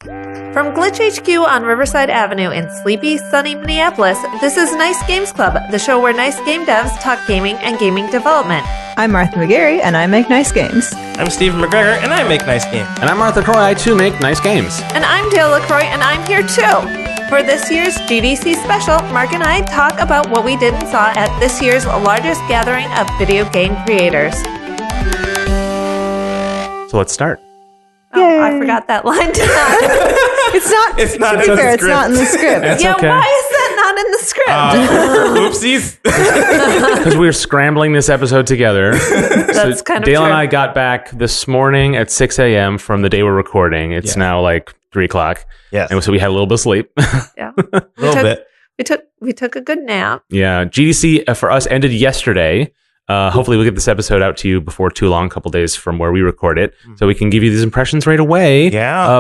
From Glitch HQ on Riverside Avenue in sleepy, sunny Minneapolis, this is Nice Games Club, the show where nice game devs talk gaming and gaming development. I'm Martha McGarry, and I make nice games. I'm Stephen McGregor, and I make nice games. And I'm Arthur Croy, I too make nice games. And I'm Dale LaCroix, and I'm here too. For this year's GDC special, Mark and I talk about what we did and saw at this year's largest gathering of video game creators. So let's start. Oh, I forgot that line tonight. It's not in the script. That's yeah, okay. why is that not in the script? Oopsies. Because we were scrambling this episode together. That's kind of Dale true. and I got back this morning at 6 a.m. from the day we're recording. It's now like 3 o'clock. Yes. And so we had a little bit of sleep. Yeah. A little bit. We took a good nap. Yeah. GDC for us ended yesterday. Hopefully we'll get this episode out to you before too long, a couple days from where we record it, so we can give you these impressions right away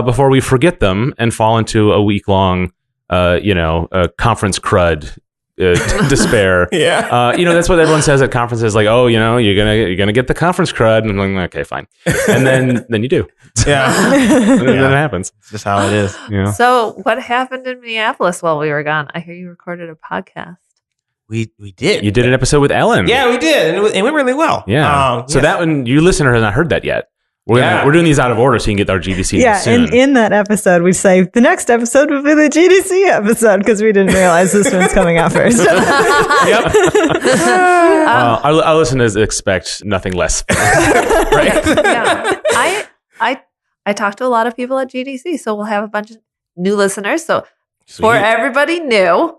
before we forget them and fall into a week-long, conference crud despair. Yeah. That's what everyone says at conferences, like, oh, you're gonna get the conference crud. And I'm like, okay, fine. And then you do. Yeah. And then it happens. It's just how it is. Yeah. So what happened in Minneapolis while we were gone? I hear you recorded a podcast. We did. You did an episode with Ellen. Yeah, we did. And it went really well. Yeah. So yes. that one, you listener has not heard that yet. We're doing these out of order so you can get our GDC soon. In that episode, we say the next episode will be the GDC episode because we didn't realize this one's coming out first. Yep. Our listeners expect nothing less. Right? Yeah. I talked to a lot of people at GDC, so we'll have a bunch of new listeners. So Sweet. for everybody new,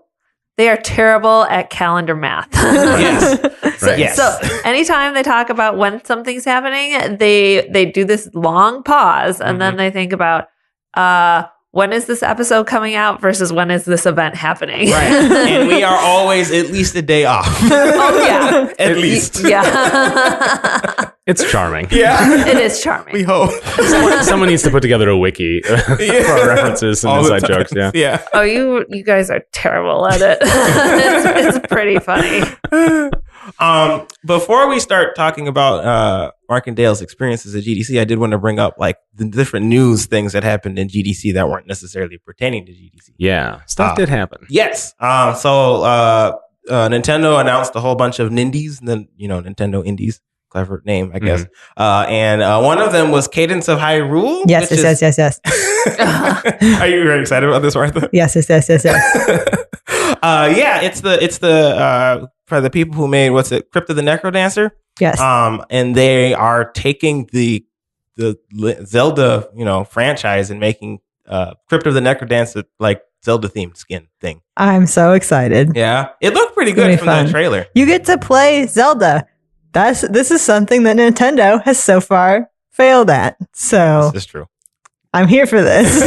they are terrible at calendar math. Yes. Right. So anytime they talk about when something's happening, they do this long pause and then they think about when is this episode coming out versus when is this event happening? Right. And we are always at least a day off. Oh yeah. At least. Yeah. It's charming. Yeah. It is charming. We hope. Someone needs to put together a wiki for our references and All the inside time. jokes. Yeah. Yeah. Oh, you guys are terrible at it. it's pretty funny. Before we start talking about Mark and Dale's experiences at GDC, I did want to bring up like the different news things that happened in GDC that weren't necessarily pertaining to GDC. Yeah. Stuff did happen. Yes. So Nintendo announced a whole bunch of Nindies, and then Nintendo Indies. Clever name, I guess. And one of them was Cadence of Hyrule. Yes. Are you very excited about this, Martha? Yes. Yeah, it's the for the people who made Crypt of the Necrodancer. Yes. And they are taking the Zelda, franchise and making Crypt of the Necrodancer like Zelda themed skin thing. I'm so excited. Yeah, it looked pretty good from that trailer. You get to play Zelda. This is something that Nintendo has so far failed at. So This is true. I'm here for this.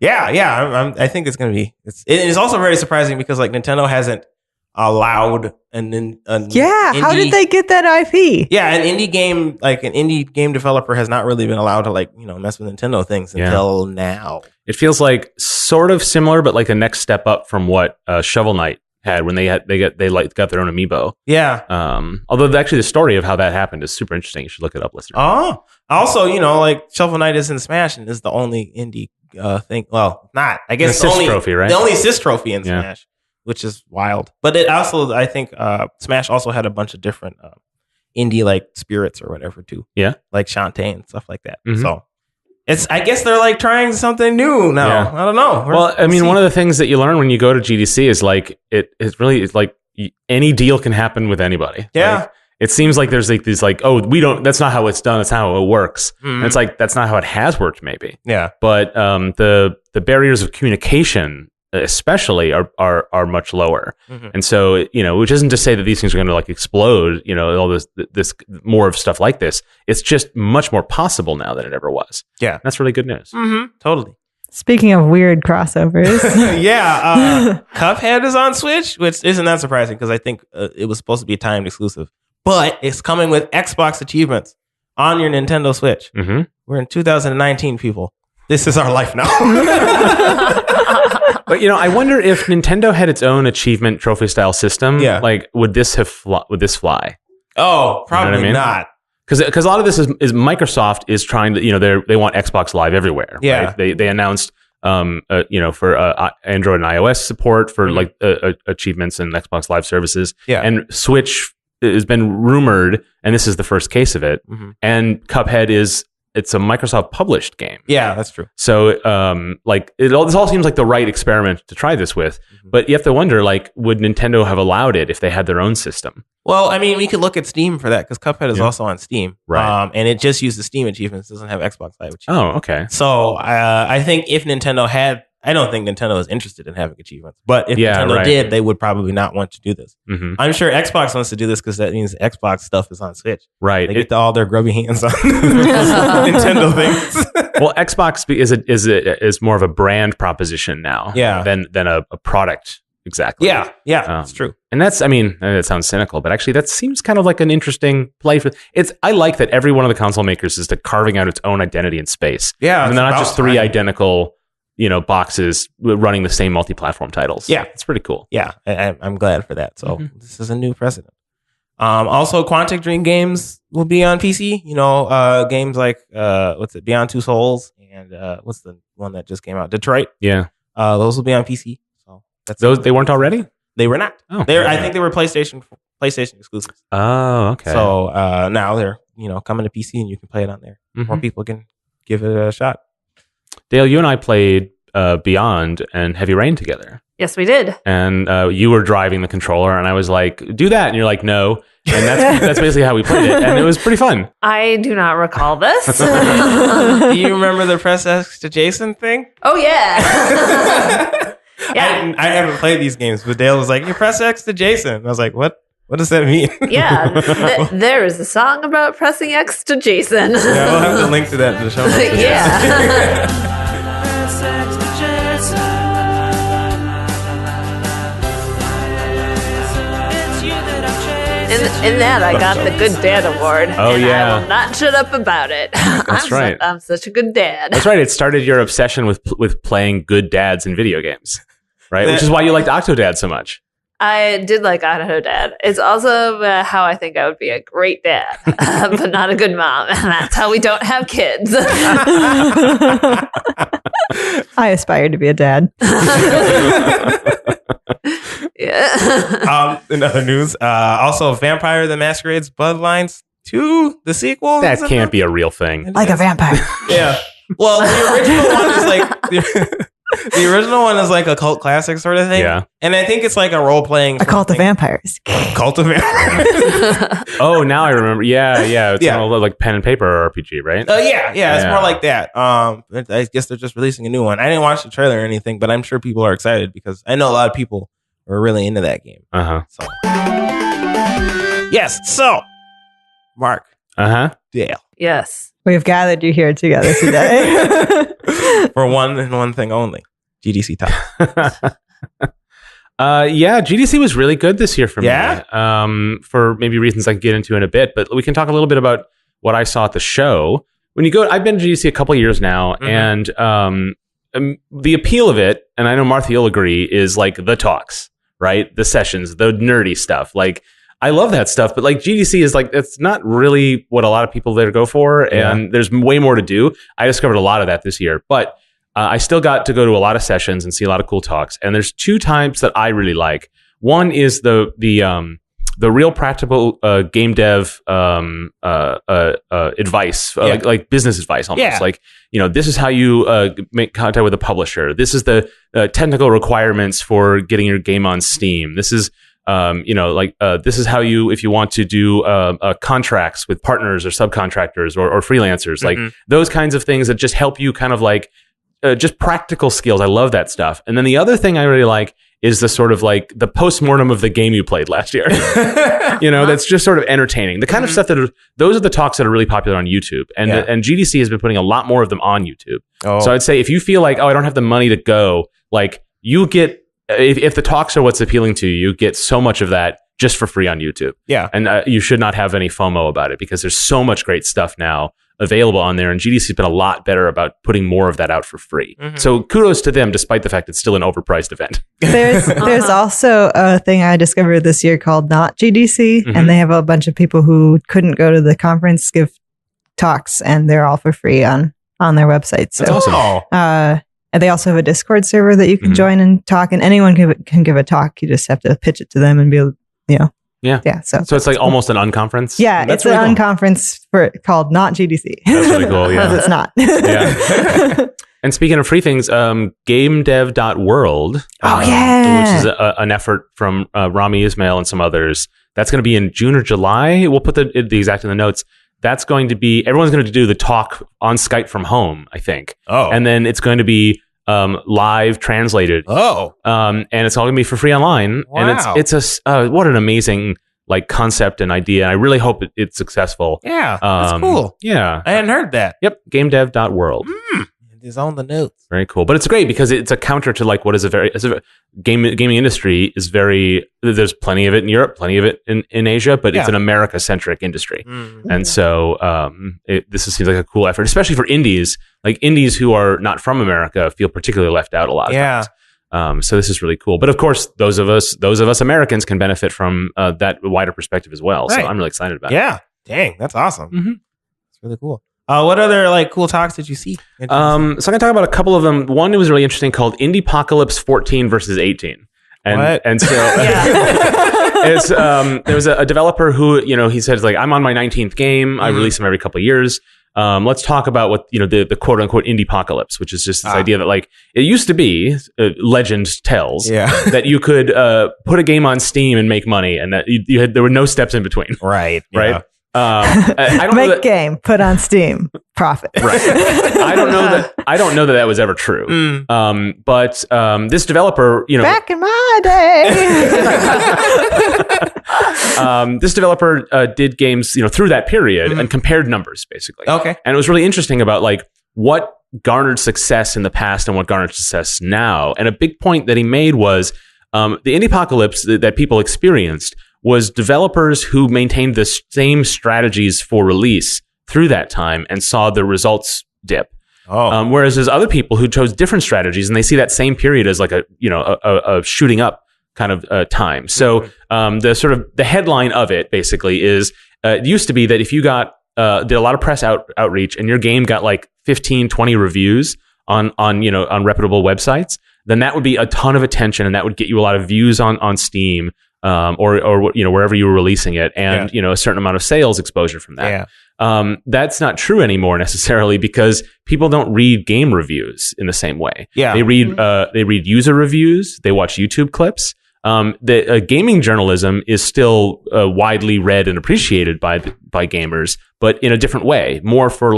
Yeah. I think it's going to be. It's also very surprising because like Nintendo hasn't allowed how did they get that IP? Yeah, an indie game developer has not really been allowed to mess with Nintendo things until now. It feels like sort of similar, but like a next step up from what Shovel Knight had when they got their own amiibo. Yeah. Although actually the story of how that happened is super interesting. You should look it up, listener. Oh, also, Shovel Knight is in Smash and is the only indie thing. Well, not. I guess the only trophy, right? The only Sys trophy in Smash, which is wild. But it also, I think, Smash also had a bunch of different indie like spirits or whatever too. Yeah, like Shantae and stuff like that. Mm-hmm. So. I guess they're like trying something new now. Yeah. I don't know. Well, I mean, one of the things that you learn when you go to GDC is like it's like any deal can happen with anybody. Yeah. Like, it seems like there's like these like, oh, that's not how it's done. That's not how it works. Mm-hmm. And it's like that's not how it has worked, maybe. Yeah. But the barriers of communication, especially, are much lower. Mm-hmm. And so which isn't to say that these things are going to like explode. All this more of stuff like this. It's just much more possible now than it ever was. Yeah, that's really good news. Mm-hmm. Totally. Speaking of weird crossovers, Cuphead is on Switch, which isn't that surprising because I think it was supposed to be a timed exclusive, but it's coming with Xbox achievements on your Nintendo Switch. Mm-hmm. We're in 2019, people. This is our life now. But I wonder if Nintendo had its own achievement trophy style system. Yeah. Like, would this fly? Oh, probably not. because a lot of this is Microsoft is trying to, they want Xbox Live everywhere. Yeah. Right? They announced, for Android and iOS support for achievements and Xbox Live services. Yeah. And Switch has been rumored, and this is the first case of it. And Cuphead it's a Microsoft published game. Yeah, that's true. So, this all seems like the right experiment to try this with. But you have to wonder, would Nintendo have allowed it if they had their own system? Well, I mean, we could look at Steam for that because Cuphead is also on Steam, right? And it just uses Steam achievements; doesn't have Xbox Live achievements. Oh, okay. So I think if Nintendo had, I don't think Nintendo is interested in having achievements, but if Nintendo did, they would probably not want to do this. I'm sure Xbox wants to do this because that means Xbox stuff is on Switch. Right. They get all their grubby hands on Nintendo things. Well, Xbox is more of a brand proposition now, than a product. Exactly. Yeah, that's true. And it sounds cynical, but actually that seems kind of like an interesting play for I like that every one of the console makers is carving out its own identity in space. Yeah. And they're not just three identical boxes running the same multi-platform titles. Yeah. It's pretty cool. Yeah. I'm glad for that. So this is a new precedent. Also, Quantic Dream games will be on PC. Games like Beyond Two Souls and what's the one that just came out? Detroit. Yeah. Those will be on PC. So those they weren't already. They were not. Oh, I think they were PlayStation exclusives. Oh, okay. So now they're coming to PC and you can play it on there. More people can give it a shot. Dale, you and I played Beyond and Heavy Rain together. Yes, we did. And you were driving the controller, and I was like, "Do that," and you're like, "No." And that's basically how we played it, and it was pretty fun. I do not recall this. Do you remember the press X to Jason thing? Oh yeah. Yeah. I haven't played these games, but Dale was like, "You press X to Jason." And I was like, "What? What does that mean?" Yeah, there is a song about pressing X to Jason. Yeah, we'll have to link to that in the show notes. Yeah. In that, I got the Good Dad Award. Oh, yeah. I will not shut up about it. That's right. I'm such a good dad. That's right. It started your obsession with playing good dads in video games, right? Which is why you liked Octodad so much. I did like Octodad. It's also how I think I would be a great dad, but not a good mom. And that's how we don't have kids. I aspire to be a dad. Yeah. In other news, also Vampire the Masquerade's Bloodlines 2, the sequel. That can't be a real thing. Like a vampire. Yeah. Well, the original one is like the original one is like a cult classic sort of thing. Yeah. And I think it's like a role playing. A cult of vampires. Cult of vampires. Oh, now I remember. Yeah. It's kind of like pen and paper RPG, right? Yeah. It's more like that. I guess they're just releasing a new one. I didn't watch the trailer or anything, but I'm sure people are excited because I know a lot of people are really into that game. So. Yes. So, Mark. Dale. Yes. We have gathered you here together today. For one and one thing only. GDC top. Yeah, GDC was really good this year for me. Yeah? For maybe reasons I can get into in a bit, but we can talk a little bit about what I saw at the show. When you go, I've been to GDC a couple years now, and the appeal of it, and I know Martha, you'll agree, is like the talks, right? The sessions, the nerdy stuff. Like, I love that stuff, but like GDC is like, it's not really what a lot of people there go for, and there's way more to do. I discovered a lot of that this year, but I still got to go to a lot of sessions and see a lot of cool talks. And there's two types that I really like. One is the real practical game dev advice, like business advice almost. Yeah. Like, this is how you make contact with a publisher. This is the technical requirements for getting your game on Steam. This is this is how you, if you want to do contracts with partners or subcontractors or freelancers, like those kinds of things that just help you kind of like just practical skills. I love that stuff. And then the other thing I really like is the sort of like the postmortem of the game you played last year. That's just sort of entertaining. The kind of stuff those are the talks that are really popular on YouTube. And GDC has been putting a lot more of them on YouTube. So I'd say if you feel like, I don't have the money to go, like you get, if the talks are what's appealing to you, you get so much of that just for free on YouTube. Yeah. And you should not have any FOMO about it because there's so much great stuff now available on there, and GDC's been a lot better about putting more of that out for free. So kudos to them, despite the fact it's still an overpriced event. There's also a thing I discovered this year called Not GDC, and they have a bunch of people who couldn't go to the conference give talks, and they're all for free on their website. So that's awesome. And they also have a Discord server that you can join and talk, and anyone can give a talk. You just have to pitch it to them and be, Yeah. So it's like almost an unconference. Yeah, it's an unconference called Not GDC. That's really cool. Yeah, because it's not. Yeah. And speaking of free things, GameDev.world. Which is an effort from Rami Ismail and some others. That's going to be in June or July. We'll put the exact in the notes. That's going to be, everyone's going to do the talk on Skype from home, I think. Oh. And then it's going to be live translated. Oh. And it's all going to be for free online. Wow. And it's what an amazing concept and idea. And I really hope it's successful. Yeah. That's cool. Yeah. I hadn't heard that. Yep. GameDev.world. It is on the notes. Very cool. But it's great because it's a counter to what is gaming industry is very, there's plenty of it in Europe, plenty of it in Asia, but it's an America centric industry. And so this seems like a cool effort, especially for indies. Like indies who are not from America feel particularly left out a lot of times. So this is really cool. But of course, those of us Americans can benefit from that wider perspective as well. Right. So I'm really excited about it. Yeah. Dang, that's awesome. It's really cool. What other cool talks did you see? So I'm going to talk about a couple of them. One that was really interesting called Indiepocalypse 14 versus 18. And so there was a developer who, he says I'm on my 19th game. I release them every couple of years. Let's talk about what, the quote unquote Indiepocalypse, which is just this idea that it used to be, legend tells that you could put a game on Steam and make money, and that there were no steps in between. Right. Right. I don't know game, put on Steam, profit. Right. I don't know that was ever true. But this developer, back in my day, this developer did games, through that period and compared numbers basically. Okay. And it was really interesting about what garnered success in the past and what garnered success now. And a big point that he made was the Indiepocalypse that people experienced was developers who maintained the same strategies for release through that time and saw the results dip. Whereas there's other people who chose different strategies and they see that same period as a shooting up kind of time. So the headline of it basically is it used to be that if you did a lot of press outreach and your game got 15, 20 reviews on reputable websites, then that would be a ton of attention and that would get you a lot of views on Steam. Or wherever you were releasing it, and a certain amount of sales exposure from that. That's not true anymore necessarily because people don't read game reviews in the same way. They read user reviews, they watch YouTube clips. Gaming journalism is still widely read and appreciated by gamers, but in a different way, more for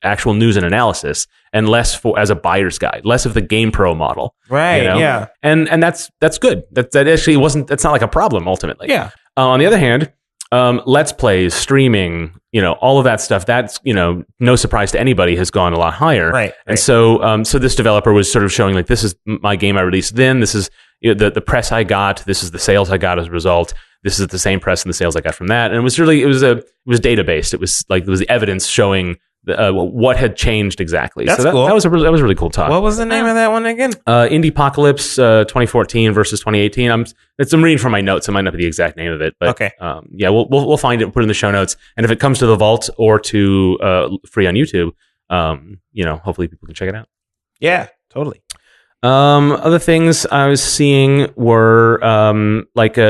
actual news and analysis, and less for as a buyer's guide, less of the Game Pro model. Right. Yeah. And that's good. That actually wasn't. That's not a problem ultimately. Yeah. On the other hand, Let's Plays, streaming, all of that stuff. That's no surprise to anybody has gone a lot higher. Right. And so this developer was sort of showing this is my game I released then. This is the press I got. This is the sales I got as a result. This is the same press and the sales I got from that. And it was data based. It was the evidence showing what had changed exactly. That's so cool. That was a really cool talk. What was the name of that one again? Indiepocalypse 2014 versus 2018. I'm reading from my notes. It might not be the exact name of it, but okay. We'll find it and put it in the show notes. And if it comes to the vault or to free on YouTube, hopefully people can check it out. Yeah, totally. Other things I was seeing were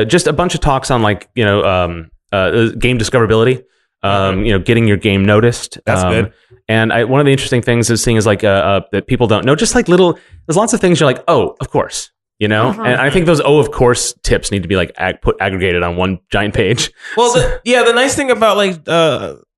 just a bunch of talks on game discoverability. Getting your game noticed. That's good. And one of the interesting things is seeing is that people don't know. Just there's lots of things you're like, oh, of course, And I think those of course tips need to be put aggregated on one giant page. Well, the nice thing about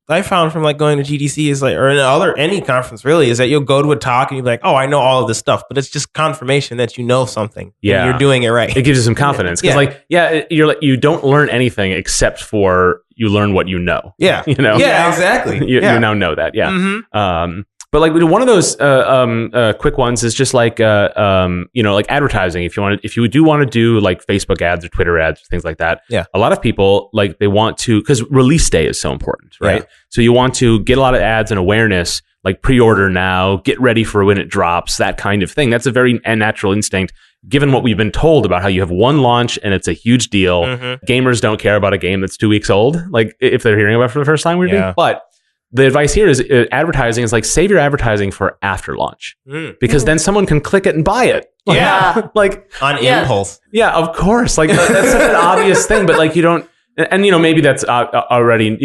I found from going to GDC is or any conference really is that you'll go to a talk and you're like, oh, I know all of this stuff, but it's just confirmation that you know something. Yeah, and you're doing it right. It gives you some confidence because you don't learn anything except for you learn what you know. Yeah, Yeah, exactly. You now know that. Yeah. Mm-hmm. But like one of those quick ones is just like like advertising. If you do want to do like Facebook ads or Twitter ads, things like that. Yeah. A lot of people like they want to, because release day is so important, right? Yeah. So you want to get a lot of ads and awareness, like pre-order now, get ready for when it drops, that kind of thing. That's a very natural instinct, given what we've been told about how you have one launch and it's a huge deal. Gamers don't care about a game that's 2 weeks old, like if they're hearing about it for the first time, weirdly. But the advice here is advertising is like, save your advertising for after launch, because then someone can click it and buy it. Like on impulse. Yeah, of course. Like that's such an obvious thing, but like you don't, and maybe that's already,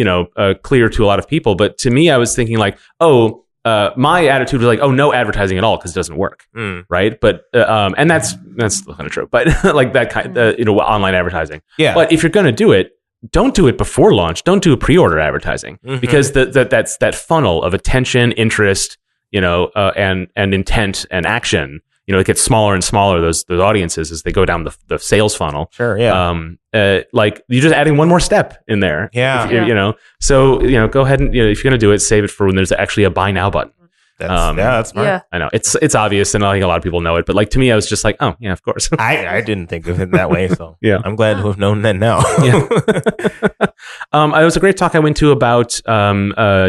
clear to a lot of people. But to me, I was thinking like, my attitude was like, no advertising at all, because it doesn't work. Right. But, and that's kind of true, but like that kind online advertising. Yeah. But if you're going to do it, don't do it before launch. Don't do a pre-order advertising, because that's that funnel of attention, interest, and intent and action. It gets smaller and smaller, those audiences, as they go down the sales funnel. Sure, yeah. Like you're just adding one more step in there. Yeah. So go ahead and if you're gonna do it, save it for when there's actually a buy now button. That's smart. Yeah. I know it's obvious, and I think a lot of people know it, but like to me, I was just like, oh yeah, of course. I didn't think of it that way, so yeah, I'm glad to have known that now. It was a great talk I went to about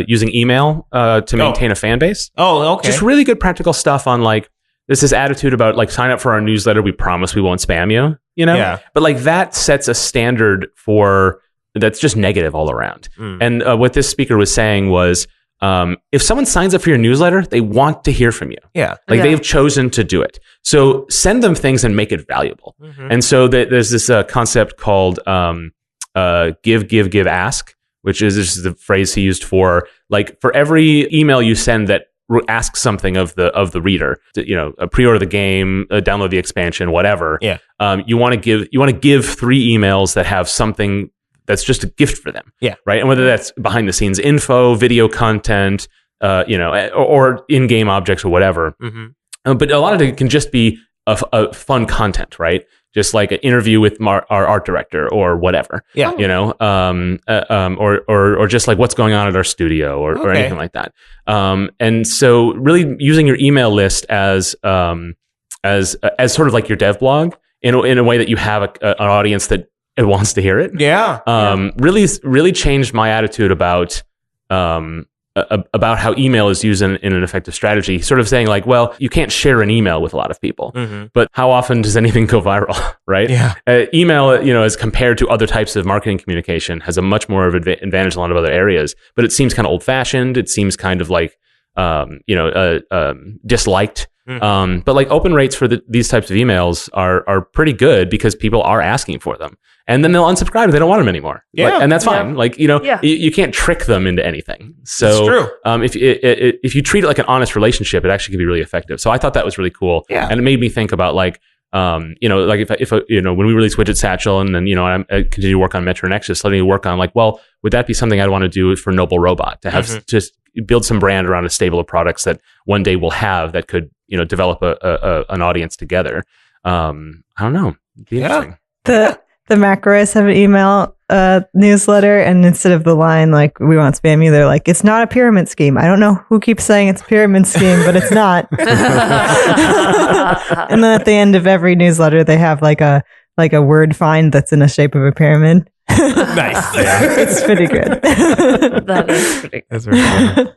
using email to maintain a fan base. Oh, okay. Just really good practical stuff on like this attitude about like, sign up for our newsletter, we promise we won't spam you. Yeah. But like that sets a standard for that's just negative all around. And what this speaker was saying was, if someone signs up for your newsletter, they want to hear from you. Yeah. Like they've chosen to do it. So send them things and make it valuable. And so there's this concept called give, ask, which is the phrase he used for like, for every email you send that asks something of the reader, pre-order the game, download the expansion, whatever. Yeah. You want to give 3 emails that have something that's just a gift for them. Yeah. Right. And whether that's behind the scenes info, video content, or in-game objects or whatever. But a lot of it can just be a fun content, right? Just like an interview with our art director or whatever. Yeah. Or just like what's going on at our studio or anything like that. And so really using your email list as sort of like your dev blog in a way that you have an audience that it wants to hear it. Yeah. Really changed my attitude about how email is used in an effective strategy. Sort of saying like, well, you can't share an email with a lot of people, but how often does anything go viral, right? Yeah. Email, as compared to other types of marketing communication, has a much more of an advantage in a lot of other areas, but it seems kind of old fashioned. It seems kind of like, disliked. But like open rates for these types of emails are pretty good because people are asking for them. And then they'll unsubscribe if they don't want them anymore. Yeah. And that's fine. Like, you can't trick them into anything. So it's true. If you treat it like an honest relationship, it actually can be really effective. So I thought that was really cool. Yeah. And it made me think about like, like if when we release Widget Satchel and then, I continue to work on Metro Nexus, letting me work on like, well, would that be something I'd want to do for Noble Robot to have just build some brand around a stable of products that one day we'll have that could, develop an audience together. I don't know. It'd be interesting. The macros have an email newsletter, and instead of the line like "we won't spam you," they're like, "It's not a pyramid scheme." I don't know who keeps saying it's a pyramid scheme, but it's not. And then at the end of every newsletter, they have like a word find that's in the shape of a pyramid. Nice. It's pretty good. That is pretty good. That's very cool.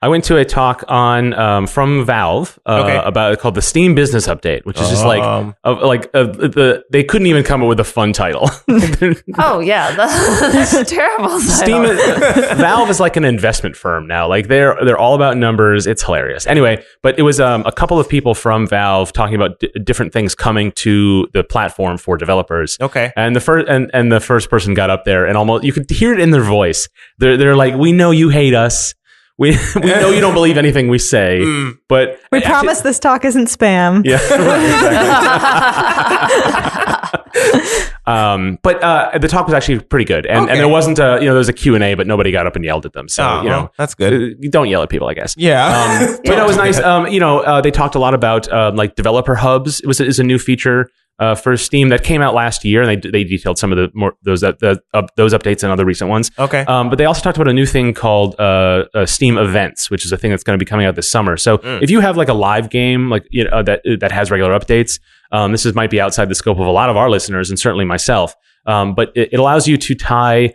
I went to a talk on from Valve about called the Steam Business Update, which is just they couldn't even come up with a fun title. Oh yeah, that's a terrible title. Valve is like an investment firm now. Like they're all about numbers. It's hilarious. Anyway, but it was a couple of people from Valve talking about different things coming to the platform for developers. Okay, and the first person got up there and almost you could hear it in their voice. They're like, "We know you hate us. We know you don't believe anything we say, but we promise this talk isn't spam." Yeah, right, but the talk was actually pretty good, and there wasn't there was a Q&A, but nobody got up and yelled at them. So that's good. You don't yell at people, I guess. Yeah, but it was nice. They talked a lot about like developer hubs. Is a new feature for Steam that came out last year, and they detailed some of those updates and other recent ones. Okay. But they also talked about a new thing called Steam Events, which is a thing that's going to be coming out this summer. So if you have like a live game like that has regular updates, this might be outside the scope of a lot of our listeners and certainly myself. But it allows you to tie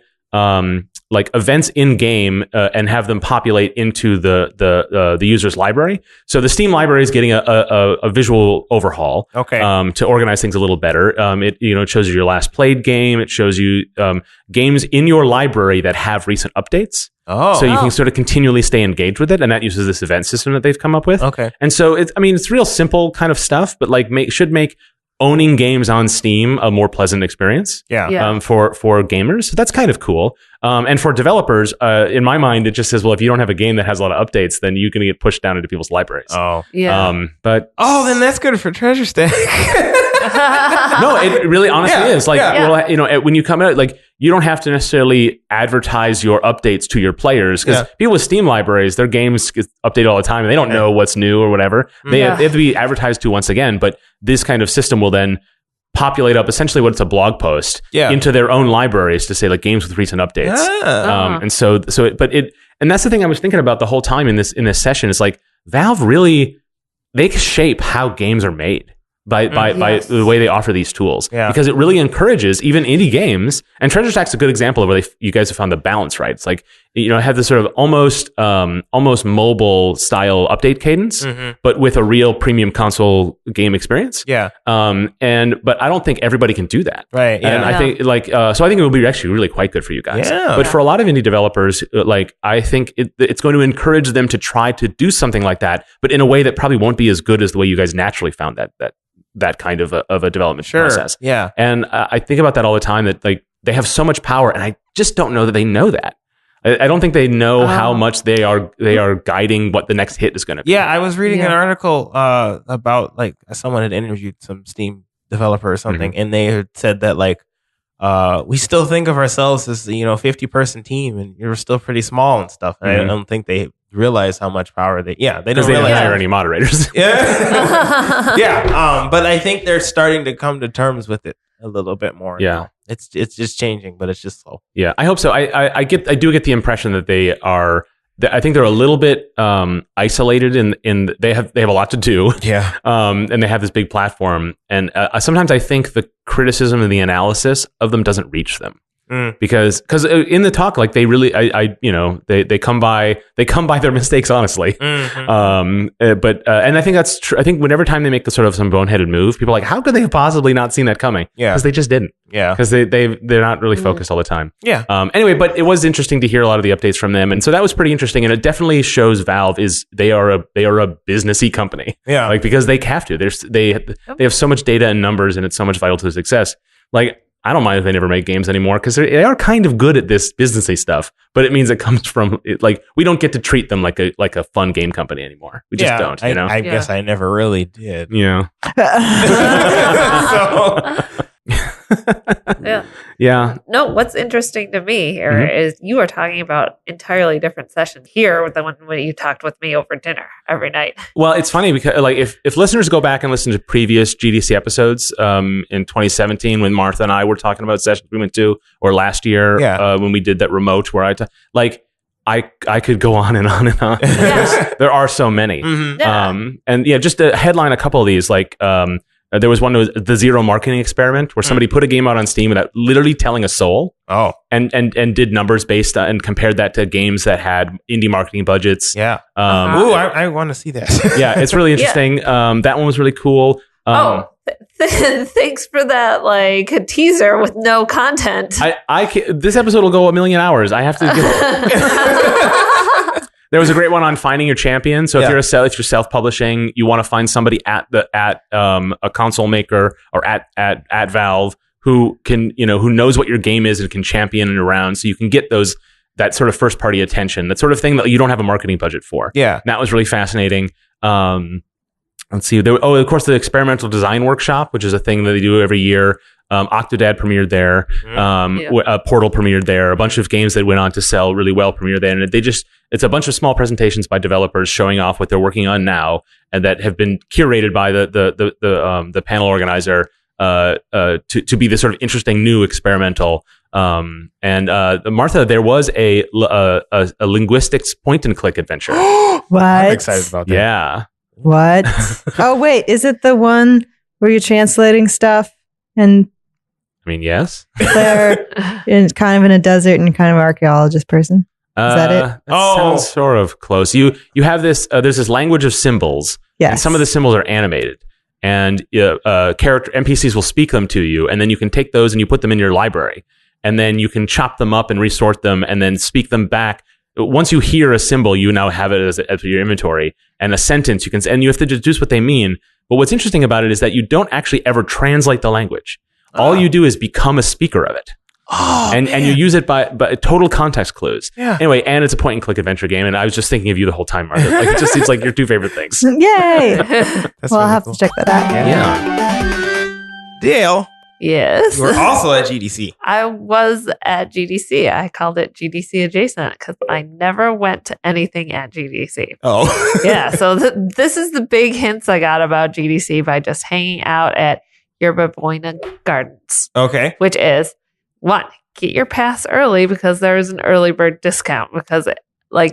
like events in game and have them populate into the user's library. So the Steam library is getting a visual overhaul. Okay. To organize things a little better. It shows you your last played game. It shows you games in your library that have recent updates. Oh. So you can sort of continually stay engaged with it, and that uses this event system that they've come up with. Okay. And so it's real simple kind of stuff, but like should make owning games on Steam a more pleasant experience. Yeah. For gamers. So that's kind of cool. And for developers, in my mind, it just says, well, if you don't have a game that has a lot of updates, then you're going to get pushed down into people's libraries. Oh. Yeah. Then that's good for Treasure Stack. No, it really honestly is. Like, well, when you come out, like, you don't have to necessarily advertise your updates to your players, because people with Steam libraries, their games get updated all the time and they don't know what's new or whatever. They have to be advertised to once again, but this kind of system will then populate up essentially what it's a blog post into their own libraries to say like games with recent updates. And that's the thing I was thinking about the whole time in this session is like Valve really, they shape how games are made by the way they offer these tools, because it really encourages even indie games. And Treasure Stack's a good example of where you guys have found the balance right. It's like, have this sort of almost mobile style update cadence, but with a real premium console game experience. Yeah. But I don't think everybody can do that. Right. Yeah. And I think so I think it will be actually really quite good for you guys. Yeah. But for a lot of indie developers, I think it's going to encourage them to try to do something like that, but in a way that probably won't be as good as the way you guys naturally found that kind of a development process. Yeah. And I think about that all the time, that like they have so much power, and I just don't know that they know that. I don't think they know how much they are guiding what the next hit is going to be. Yeah, I was reading an article about like someone had interviewed some Steam developer or something, and they had said that like we still think of ourselves as 50-person team, and you're still pretty small and stuff. And I don't think they realize how much power they don't hire any moderators. But I think they're starting to come to terms with it a little bit more. Yeah. It's just changing, but it's just slow. Yeah, I hope so. I do get the impression that they are. I think they're a little bit isolated in they have a lot to do. Yeah. And they have this big platform, and sometimes I think the criticism and the analysis of them doesn't reach them. Because in the talk, like they really, they come by their mistakes honestly. And I think that's true. I think whenever time they make the sort of some boneheaded move, people are like, how could they have possibly not seen that coming? Yeah, because they just didn't. Yeah, because they're not really focused all the time. Yeah. Anyway, but it was interesting to hear a lot of the updates from them, and so that was pretty interesting. And it definitely shows Valve they are a businessy company. Yeah, like because they have to. They have so much data and numbers, and it's so much vital to their success. Like, I don't mind if they never make games anymore, because they are kind of good at this businessy stuff, but it means it comes from like we don't get to treat them like a fun game company anymore. We just don't. I guess I never really did. Yeah. Yeah. No, what's interesting to me here is you are talking about entirely different sessions here than when you talked with me over dinner every night. Well, it's funny because like if listeners go back and listen to previous GDC episodes in 2017 when Martha and I were talking about sessions we went to, or last year when we did that remote where I could go on and on and on. There are so many. And just to headline a couple of these, like there was one that was the Zero Marketing Experiment, where somebody put a game out on Steam without literally telling a soul. Oh, and did numbers based on, and compared that to games that had indie marketing budgets. Yeah. I want to see that. Yeah, it's really interesting. That one was really cool. Thanks for that, like teaser with no content. This episode will go a million hours. I have to give. There was a great one on finding your champion. So if you're self-publishing, you want to find somebody at a console maker or at Valve who can, who knows what your game is and can champion it around, so you can get that sort of first party attention, that sort of thing that you don't have a marketing budget for. Yeah, and that was really fascinating. Let's see. Of course, the experimental design workshop, which is a thing that they do every year. Octodad premiered there. Portal premiered there. A bunch of games that went on to sell really well premiered there. And it's a bunch of small presentations by developers showing off what they're working on now, and that have been curated by the panel organizer to be this sort of interesting new experimental. And Martha, there was a linguistics point and click adventure. What? I'm excited about that. Yeah. What? Oh, wait. Is it the one where you're translating stuff and I mean, yes. they're kind of in a desert and kind of an archaeologist person? Is that it? That sounds sort of close. You have this. There's this language of symbols. Yes. And some of the symbols are animated, and character NPCs will speak them to you, and then you can take those and you put them in your library, and then you can chop them up and resort them, and then speak them back. Once you hear a symbol, you now have it as your inventory, and a sentence you can, and you have to deduce what they mean. But what's interesting about it is that you don't actually ever translate the language. All you do is become a speaker of it. And you use it by total context clues. Yeah. Anyway, and it's a point and click adventure game, and I was just thinking of you the whole time, Martha. Like, it just seems like your two favorite things. Yay! That's Well, I'll really have cool. to check that out. Yeah. Dale, Yes. you were also at GDC. I was at GDC. I called it GDC adjacent because I never went to anything at GDC. Oh. Yeah. So this is the big hints I got about GDC by just hanging out at Yerba Buena Gardens, Okay. which is one, get your pass early because there is an early bird discount because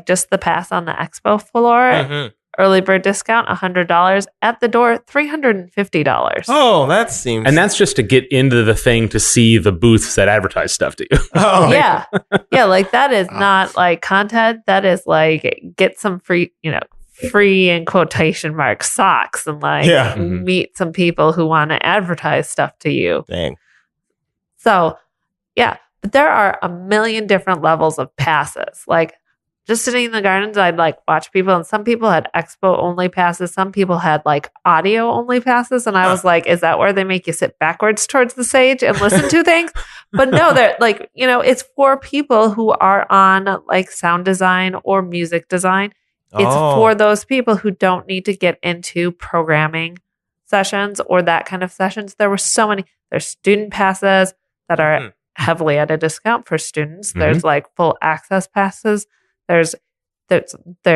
just the pass on the expo floor, Mhm. early bird discount, $100 at the door, $350. Oh, that seems. And that's just to get into the thing to see the booths that advertise stuff to you. Oh, Yeah. Yeah. Like that is not like content. That is like get some free, free in quotation marks socks and Yeah. Mhm. meet some people who want to advertise stuff to you. Dang. So yeah, but there are a million different levels of passes. Like just sitting in the gardens, I'd like watch people, and some people had expo only passes. Some people had like audio only passes. And I was like, is that where they make you sit backwards towards the stage and listen to things? But no, they're like, it's for people who are on like sound design or music design. It's for those people who don't need to get into programming sessions or that kind of sessions. There were so many. There's student passes that are heavily at a discount for students. Mhm. There's like full access passes. There's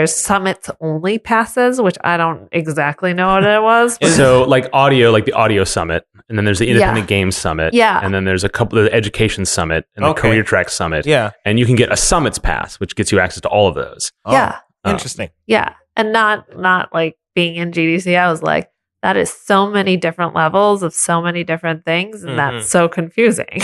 summits only passes, which I don't exactly know what it was. But So like audio, like the audio summit, and then there's the independent games summit. Yeah. And then there's a couple of the education summit and the Okay. career track summit. Yeah. And you can get a summits pass, which gets you access to all of those. Oh, Yeah. Interesting. yeah. And not like being in GDC, I was like, that is so many different levels of so many different things. And that's so confusing.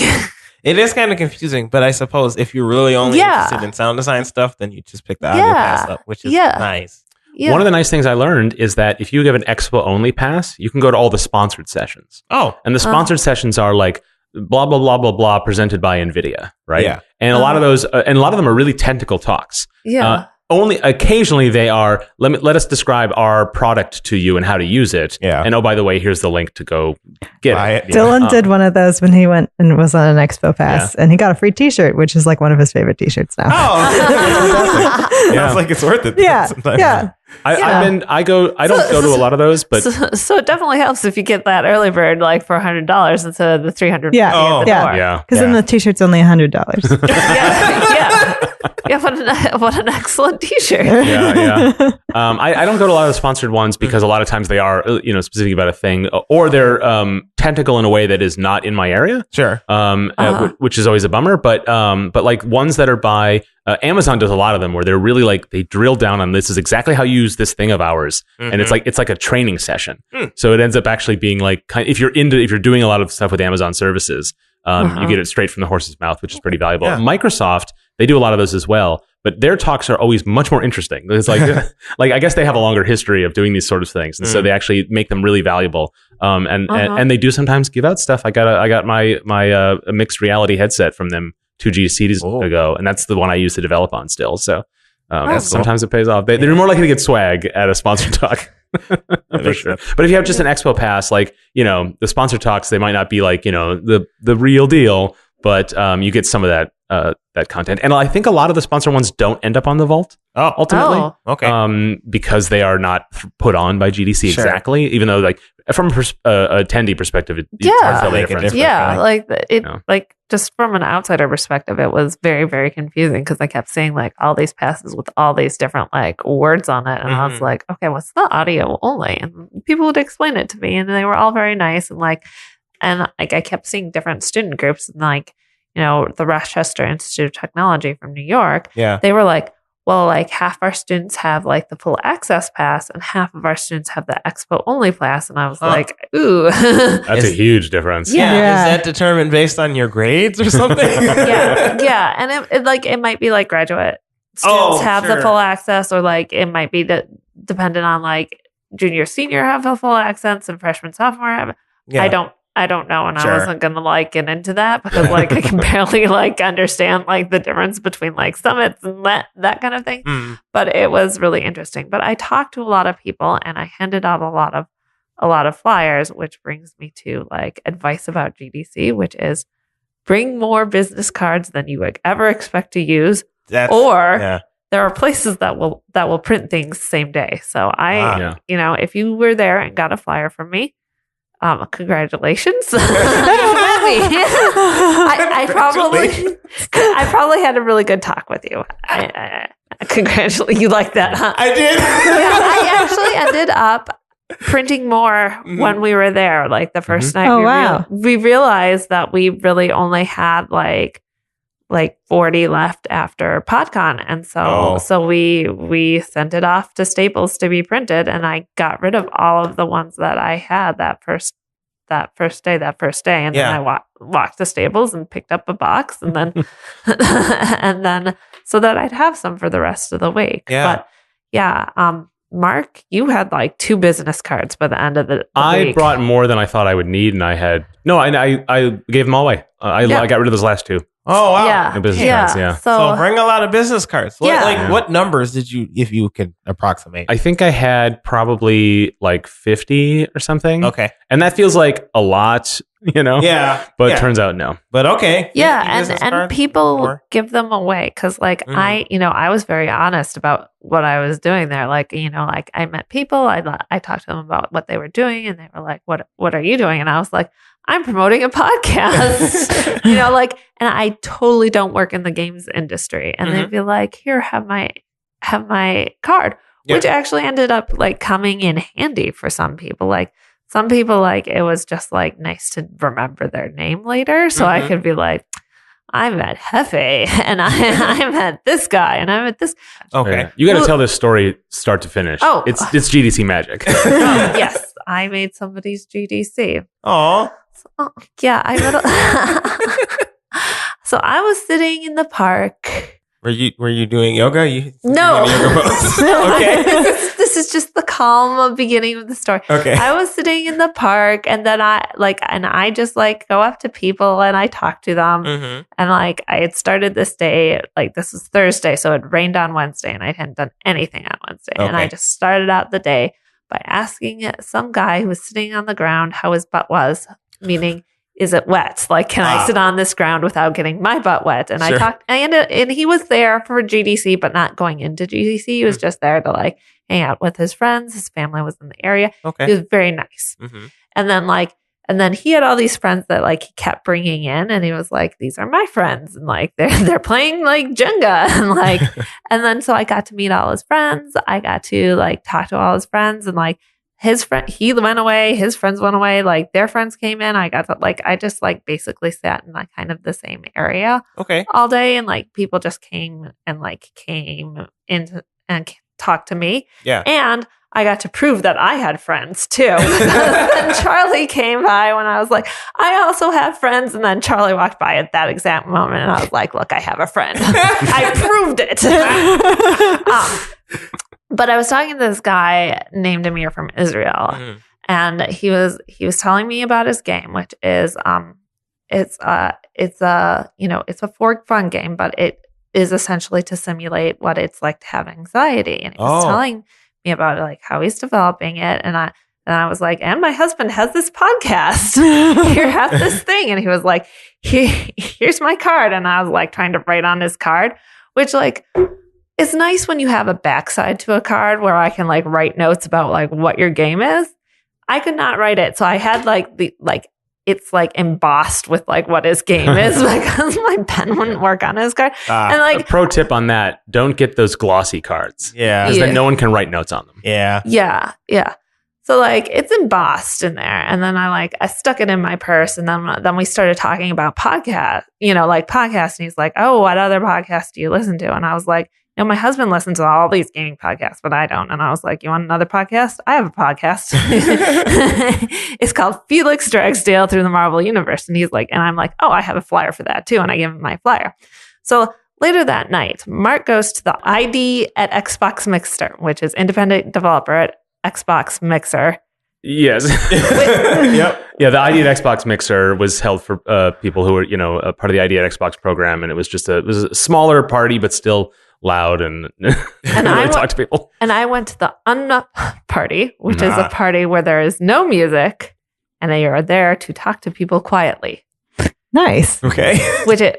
It is kind of confusing, but I suppose if you're really only interested in sound design stuff, then you just pick the audio pass up, which is nice. Yeah. One of the nice things I learned is that if you give an expo only pass, you can go to all the sponsored sessions. Oh. And the sponsored sessions are like blah, blah, blah, blah, blah, presented by NVIDIA, right? Yeah. And a lot of those, and a lot of them are really technical talks. Yeah. Only occasionally they are, let us describe our product to you and how to use it. Yeah. And oh, by the way, here's the link to go get Buy it. it. Dylan did one of those when he went and was on an expo pass, and he got a free T-shirt, which is like one of his favorite T-shirts now. Oh, Yeah. Sounds like it's worth it. Yeah, sometimes. yeah. I don't go to a lot of those, but So it definitely helps if you get that early bird like for $100 instead of the $300 Yeah. at the Yeah. door. yeah. Because then the T-shirt's only $100. yeah. Yeah, what an excellent T-shirt. Yeah. I don't go to a lot of the sponsored ones because a lot of times they are, specific about a thing, or they're technical in a way that is not in my area. Sure. Which is always a bummer. But like ones that are by Amazon does a lot of them where they're really like they drill down on this is exactly how you use this thing of ours, and it's like a training session. So it ends up actually being like if you're doing a lot of stuff with Amazon services, you get it straight from the horse's mouth, which is pretty valuable. Yeah. Microsoft, they do a lot of those as well, but their talks are always much more interesting. It's like like I guess they have a longer history of doing these sort of things, and so they actually make them really valuable. And they do sometimes give out stuff. I got my mixed reality headset from them 2 GDCs ago, and that's the one I use to develop on still. So sometimes it pays off. They're more likely to get swag at a sponsored talk. For sure. But if you have just an expo pass, like, the sponsor talks, they might not be like, the real deal, but you get some of that content. And I think a lot of the sponsor ones don't end up on the vault ultimately. Oh. Okay. Because they are not put on by GDC Sure. exactly, even though like from attendee perspective, it's Yeah. hard to tell the Make a difference. difference. Yeah, Right. like just from an outsider perspective, it was very, very confusing because I kept seeing like all these passes with all these different like words on it, and I was like, okay, what's the audio only? And people would explain it to me, and they were all very nice and like. and like I kept seeing different student groups, and like, you know, the Rochester Institute of Technology from New York. Yeah. They were like, well, like half our students have like the full access pass and half of our students have the expo only pass. And I was like, ooh. That's a huge difference. Yeah. Is that determined based on your grades or something? Yeah. And it might be like graduate students have the full access, or like it might be dependent on like junior, senior have the full access and freshman, sophomore have. Yeah. I don't know, and I wasn't gonna like get into that because like I can barely like understand like the difference between like summits and that kind of thing. But it was really interesting. But I talked to a lot of people and I handed out a lot of flyers, which brings me to like advice about GDC, which is bring more business cards than you would ever expect to use, there are places that will print things same day. So you know, if you were there and got a flyer from me, congratulations. I probably had a really good talk with you. Congratulations. You like that, huh? I did. I actually ended up printing more when we were there. Like the first night, we realized that we really only had like 40 left after PodCon. And so we sent it off to Staples to be printed, and I got rid of all of the ones that I had that first day. And then I walked to Staples and picked up a box, and then and then so that I'd have some for the rest of the week. But Mark, you had like 2 business cards by the end of the week. I brought more than I thought I would need, and I gave them all away. I got rid of those last 2. Oh wow! Yeah, business cards, So bring a lot of business cards. What numbers did you, if you could approximate? I think I had probably like 50 or something. Okay, and that feels like a lot, you know. Yeah, but it turns out no. But okay, and people give them away because like I was very honest about what I was doing there. Like, you know, like I met people, I talked to them about what they were doing, and they were like, "What are you doing?" And I was like, I'm promoting a podcast, you know, like, and I totally don't work in the games industry. And they'd be like, here, have my card, which actually ended up like coming in handy for some people. Like some people, like it was just like nice to remember their name later. So I could be like, I met Hefe, and I met this guy, and I met this. Okay. You got to tell this story start to finish. Oh, it's GDC magic. Yes. I made somebody's GDC. Oh. Yeah, so I was sitting in the park. Were you doing yoga? No. Yoga pose? Okay. This is just the calm beginning of the story. Okay. I was sitting in the park, and then I just like go up to people and I talk to them. And like I had started this day, like this was Thursday, so it rained on Wednesday, and I hadn't done anything on Wednesday. And I just started out the day by asking some guy who was sitting on the ground how his butt was, meaning, is it wet? Like, can I sit on this ground without getting my butt wet? And I talked, and he was there for GDC, but not going into GDC. He was just there to like hang out with his friends. His family was in the area. Okay. He was very nice. And then he had all these friends that like he kept bringing in, and he was like, these are my friends. And like, they're playing like Jenga, and like, and then so I got to meet all his friends. I got to like talk to all his friends, and like, his friend, he went away, his friends went away, like their friends came in. I got to like, I just like basically sat in like kind of the same area all day. And like people just came in and talked to me. Yeah. And I got to prove that I had friends too. Then Charlie came by when I was like, I also have friends. And then Charlie walked by at that exact moment. And I was like, look, I have a friend. I proved it. But I was talking to this guy named Amir from Israel, and he was telling me about his game, which is it's a for fun game, but it is essentially to simulate what it's like to have anxiety. And he was telling me about like how he's developing it, and I was like, and my husband has this podcast. Here, have this thing, and he was like, here's my card, and I was like trying to write on his card, which like. It's nice when you have a backside to a card where I can like write notes about like what your game is. I could not write it. So I had it's like embossed with like what his game is because my pen wouldn't work on his card. And like a pro tip on that, don't get those glossy cards. Yeah. Because then no one can write notes on them. Yeah. Yeah. So like it's embossed in there. And then I stuck it in my purse. And then we started talking about podcasts, like podcasts. And he's like, oh, what other podcasts do you listen to? And I was like, my husband listens to all these gaming podcasts, but I don't. And I was like, you want another podcast? I have a podcast. It's called Felix Dragsdale Through the Marvel Universe. And he's like, and I'm like, oh, I have a flyer for that too. And I give him my flyer. So later that night, Mark goes to the ID at Xbox Mixer, which is independent developer at Xbox Mixer. Yes. Yep. Yeah, the ID at Xbox Mixer was held for people who were, a part of the ID at Xbox program, and it was a smaller party, but still loud and really talk to people. And I went to the party, which is a party where there is no music, and they are there to talk to people quietly. Nice. Okay.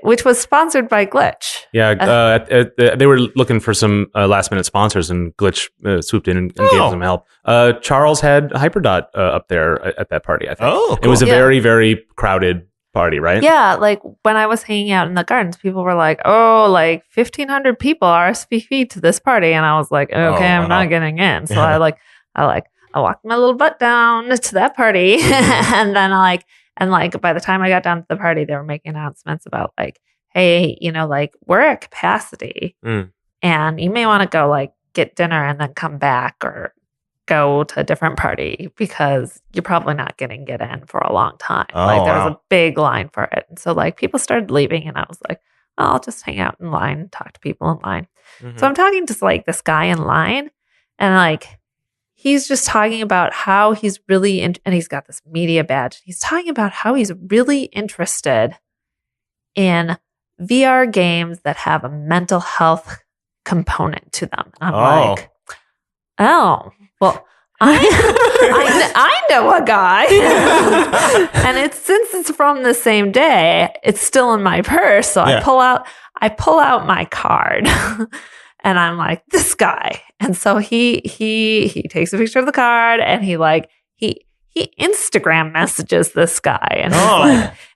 which was sponsored by Glitch. Yeah, they were looking for some last minute sponsors, and Glitch swooped in and gave them help. Charles had Hyperdot up there at that party, I think. Oh, cool. It was a very, very crowded party, right? Yeah, like when I was hanging out in the gardens, people were like, oh, like 1,500 people RSVP to this party. And I was like, okay, I'm not getting in. So I walked my little butt down to that party. And then by the time I got down to the party, they were making announcements about like, hey, we're at capacity and you may want to go like get dinner and then come back or go to a different party because you're probably not going to get in for a long time. There was a big line for it. And so like people started leaving and I was like, oh, I'll just hang out in line and talk to people in line. Mm-hmm. So I'm talking to like this guy in line and like, he's just talking about how he's really, and he's got this media badge. He's talking about how he's really interested in VR games that have a mental health component to them. And I'm like, oh, well, I know a guy. And since it's from the same day, it's still in my purse. So I pull out my card. And I'm like, this guy. And so he takes a picture of the card and he Instagram messages this guy. And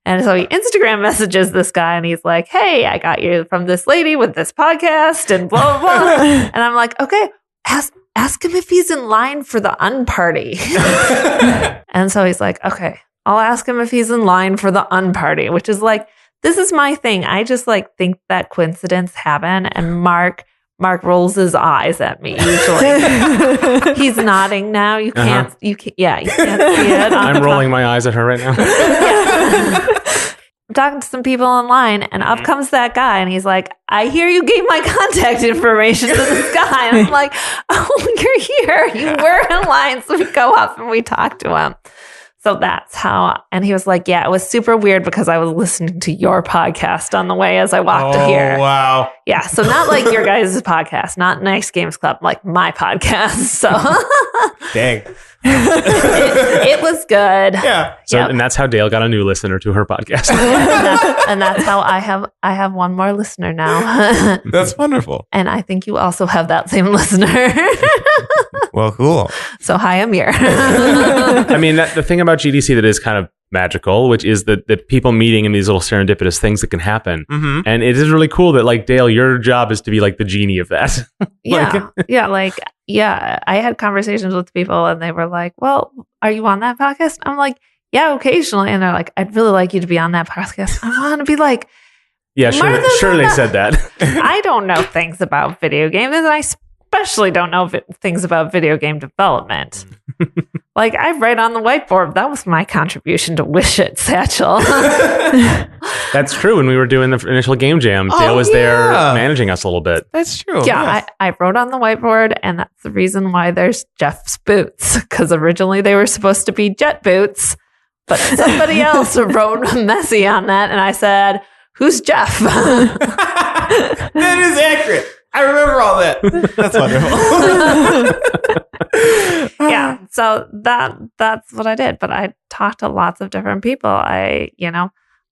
and so he Instagram messages this guy and he's like, hey, I got you from this lady with this podcast and blah, blah, blah. And I'm like, okay, ask him if he's in line for the unparty. And so he's like, okay, I'll ask him if he's in line for the unparty, which is like, this is my thing. I just like think that coincidence happened. And Mark rolls his eyes at me usually. He's nodding now. You can't see it. I'm rolling my eyes at her right now. I'm talking to some people online and up comes that guy and he's like, I hear you gave my contact information to this guy. And I'm like, oh, you're here. You were in line. So we go up and we talk to him. So that's how, and he was like, yeah, it was super weird because I was listening to your podcast on the way as I walked to here. Oh, wow. Yeah. So not like your guys' podcast, not Nice Games Club, like my podcast. So dang. It was good. Yeah. So, and that's how Dale got a new listener to her podcast. and that's how I have one more listener now. That's wonderful. And I think you also have that same listener. Well, cool. So hi, Amir. I mean, the thing about GDC that is kind of magical, which is the people meeting in these little serendipitous things that can happen. Mm-hmm. And it is really cool that like, Dale, your job is to be like the genie of that. I had conversations with people and they were like, well, are you on that podcast? I'm like, yeah, occasionally. And they're like, I'd really like you to be on that podcast. I want to be like, yeah, sure they said that. I don't know things about video games, and I especially don't know things about video game development. Like, I write on the whiteboard. That was my contribution to Wish It, Satchel. That's true. When we were doing the initial game jam, Dale was there managing us a little bit. That's true. Yeah, yes. I wrote on the whiteboard, and that's the reason why there's Jeff's boots, because originally they were supposed to be jet boots, but somebody else wrote messy on that, and I said, who's Jeff? That is accurate. I remember all that. That's wonderful. Yeah, so that's what I did. But I talked to lots of different people.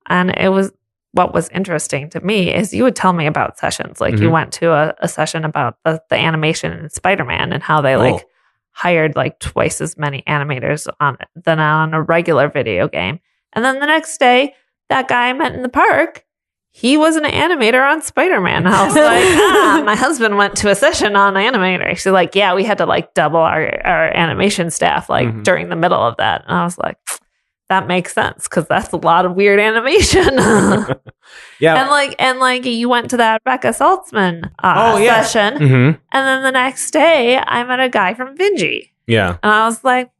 And it was, what was interesting to me is you would tell me about sessions. Like you went to a session about the animation in Spider-Man and how they hired like twice as many animators than on a regular video game. And then the next day, that guy I met in the park, he was an animator on Spider-Man. I was like, my husband went to a session on Animator. She's like, yeah, we had to like double our animation staff like during the middle of that. And I was like, that makes sense because that's a lot of weird animation. Yeah. And like you went to that Becca Saltzman session. And then the next day I met a guy from Vinci. Yeah. And I was like,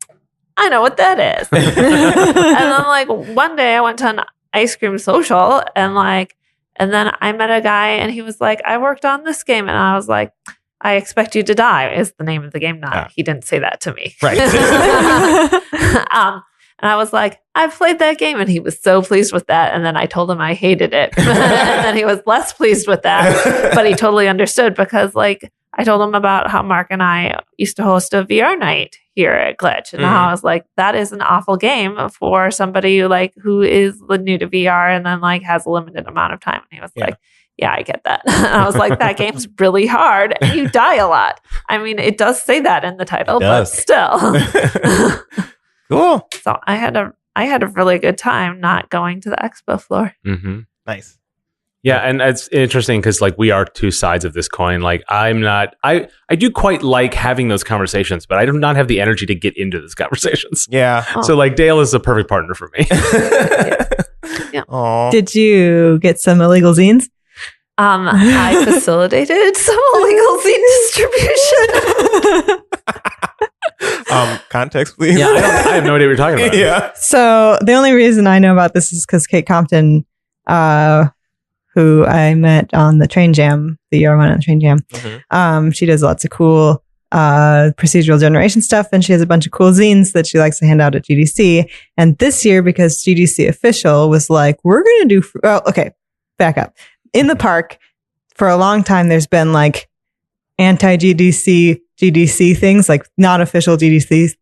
I know what that is. And then like one day I went to an ice cream social and then I met a guy and he was like, I worked on this game. And I was like, I Expect You to Die is the name of the game. He didn't say that to me. Right. And I was like, I've played that game. And he was so pleased with that. And then I told him I hated it. And then he was less pleased with that. But he totally understood because like I told him about how Mark and I used to host a VR night here at Glitch. And I was like, that is an awful game for somebody like who is new to VR and then like has a limited amount of time. And he was like, yeah, I get that. And I was like, that game's really hard and you die a lot. I mean, it does say that in the title, but still. Cool. So I had a really good time not going to the expo floor. Nice. Yeah, and it's interesting because like we are two sides of this coin. Like I do quite like having those conversations, but I do not have the energy to get into those conversations. Yeah. So like Dale is the perfect partner for me. Did you get some illegal zines? I facilitated some illegal zine distribution. Context, please. Yeah, I have no idea what you're talking about. Yeah. So the only reason I know about this is because Kate Compton, who I met on the train jam, the year I went on the train jam. She does lots of cool procedural generation stuff, and she has a bunch of cool zines that she likes to hand out at GDC. And this year, because GDC official was like, we're going to do, okay, back up. In the park, for a long time, there's been like anti-GDC, GDC things, like not official GDC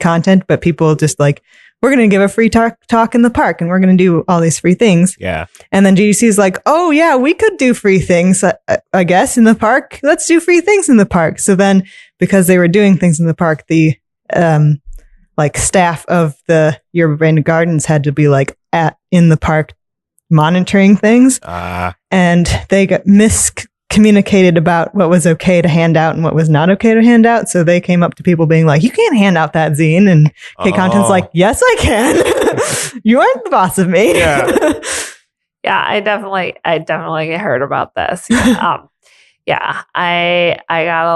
content, but people just like, we're going to give a free talk in the park and we're going to do all these free things. Yeah. And then GDC is like, oh yeah, we could do free things, I guess, in the park. Let's do free things in the park. So then because they were doing things in the park, the like staff of the Yerba Buena Gardens had to be like in the park monitoring things. And they got miscommunicated about what was okay to hand out and what was not okay to hand out. So they came up to people being like, you can't hand out that zine. And Kate Compton's like, yes, I can. You aren't the boss of me. Yeah. Yeah, I definitely heard about this. Yeah, I got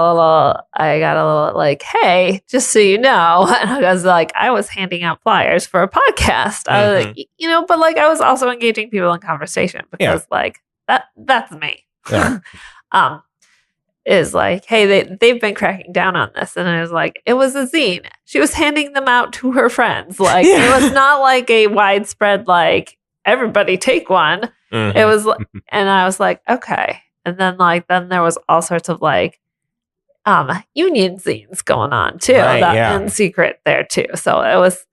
a little like, hey, just so you know, and I was like, I was handing out flyers for a podcast. I was like, but like I was also engaging people in conversation because like that's me. Yeah. Is like, hey, they've been cracking down on this, and I was like, it was a zine. She was handing them out to her friends. Like it was not like a widespread like everybody take one. It was, and I was like, okay. And then there was all sorts of like union zines going on too, in secret there too. So it was,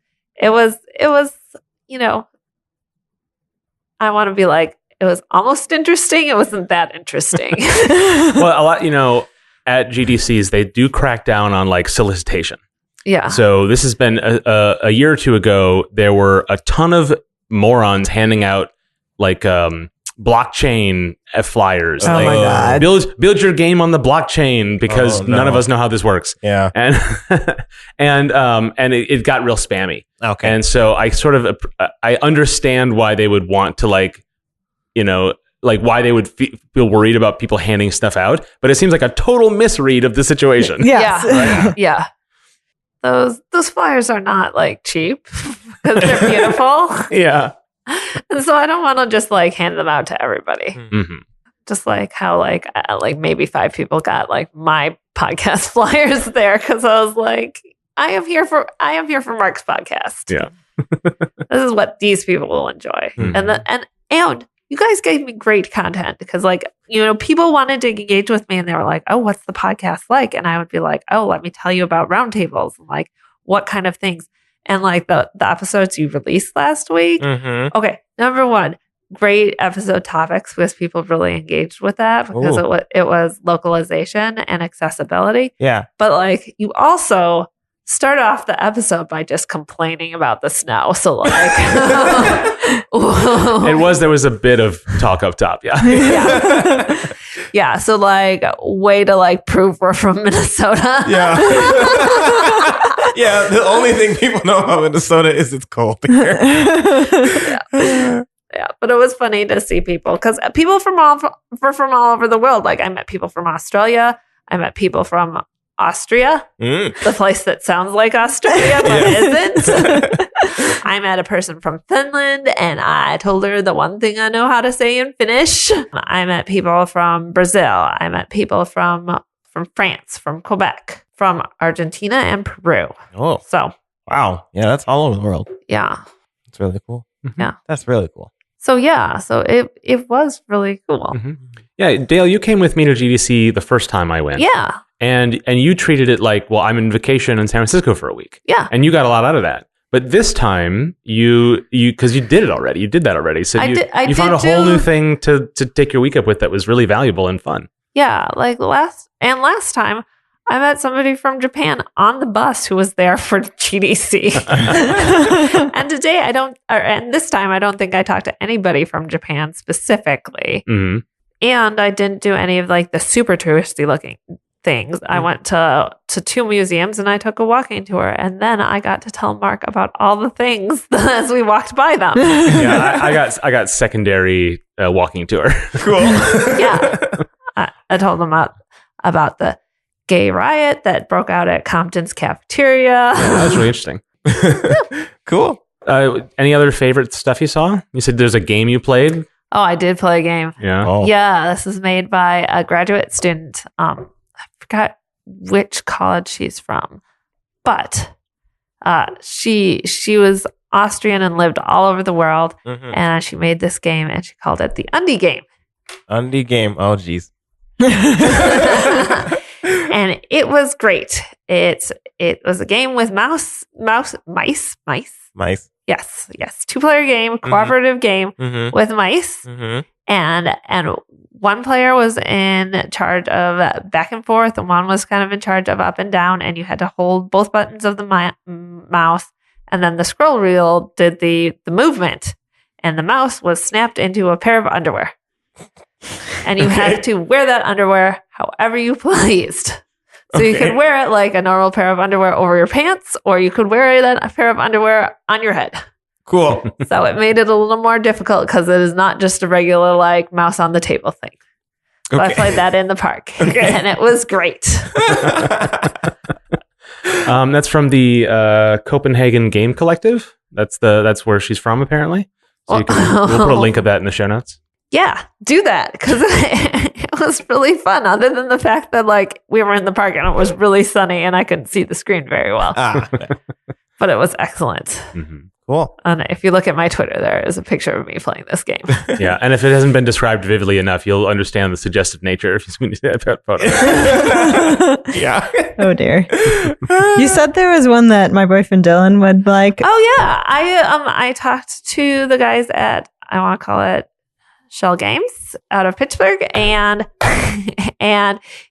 I want to be like, it was almost interesting. It wasn't that interesting. Well, a lot, at GDCs, they do crack down on like solicitation. Yeah. So this has been a year or two ago. There were a ton of morons handing out like blockchain flyers. Oh like, my God. Build your game on the blockchain because none of us know how this works. Yeah. And it got real spammy. Okay. And so I understand why they would want to like why they would feel worried about people handing stuff out, but it seems like a total misread of the situation. Yes. Yeah. Right. Yeah. Those flyers are not like cheap because they're beautiful. Yeah. And so I don't want to just like hand them out to everybody. Mm-hmm. Just like how like maybe 5 people got like my podcast flyers there because I was like, I am here for Mark's podcast. Yeah. This is what these people will enjoy. Mm-hmm. And you guys gave me great content because people wanted to engage with me and they were like, oh, what's the podcast like? And I would be like, oh, let me tell you about roundtables and like what kind of things. And like the episodes you released last week. Mm-hmm. Okay. Number 1, great episode topics because people really engaged with that because it was localization and accessibility. Yeah. But like you also started off the episode by just complaining about the snow. So like, there was a bit of talk up top. Yeah. Yeah. So like, way to like prove we're from Minnesota. Yeah. Yeah. The only thing people know about Minnesota is it's cold here. Yeah, but it was funny to see people because people from all over the world. Like I met people from Australia. I met people from Austria, the place that sounds like Australia but isn't. I met a person from Finland, and I told her the one thing I know how to say in Finnish. I met people from Brazil. I met people from France, from Quebec, from Argentina, and Peru. Oh, so wow, yeah, that's all over the world. Yeah, it's really cool. Yeah, that's really cool. So yeah, so it was really cool. Yeah, Dale, you came with me to GDC the first time I went. Yeah. And you treated it like, well, I'm in vacation in San Francisco for a week. Yeah. And you got a lot out of that. But this time, because you did it already. You did that already. So you found a whole new thing to take your week up with that was really valuable and fun. Yeah, like last time, I met somebody from Japan on the bus who was there for GDC. And this time I don't think I talked to anybody from Japan specifically. Mm-hmm. And I didn't do any of like the super touristy looking things. I went to 2 museums and I took a walking tour, and then I got to tell Mark about all the things as we walked by them. Yeah, I got secondary walking tour. Cool. Yeah. I told them about the gay riot that broke out at Compton's cafeteria. Yeah, that was really interesting. Cool. Any other favorite stuff you saw? You said there's a game you played. Oh, I did play a game. Yeah. Oh. Yeah, this is made by a graduate student. I forgot which college she's from, but she was Austrian and lived all over the world, and she made this game and she called it the Undie Game. Undie Game. Oh, geez. And it was great. It was a game with mice. Yes. 2-player game, cooperative game with mice. And one player was in charge of back and forth, and one was kind of in charge of up and down, and you had to hold both buttons of the mouse, and then the scroll wheel did the movement, and the mouse was snapped into a pair of underwear. And you had to wear that underwear however you pleased. So you could wear it like a normal pair of underwear over your pants, or you could wear a pair of underwear on your head. Cool. So it made it a little more difficult because it is not just a regular like mouse on the table thing. So I played that in the park, and it was great. That's from the Copenhagen Game Collective. That's where she's from, apparently. So we'll put a link of that in the show notes. Yeah, do that because it was really fun. Other than the fact that like we were in the park and it was really sunny and I couldn't see the screen very well, but it was excellent. Cool. And if you look at my Twitter, there is a picture of me playing this game. Yeah, and if it hasn't been described vividly enough, you'll understand the suggestive nature if you see that photo. Yeah. Oh dear. You said there was one that my boyfriend Dylan would like. Oh yeah, I talked to the guys at, I want to call it Shell Games out of Pittsburgh, and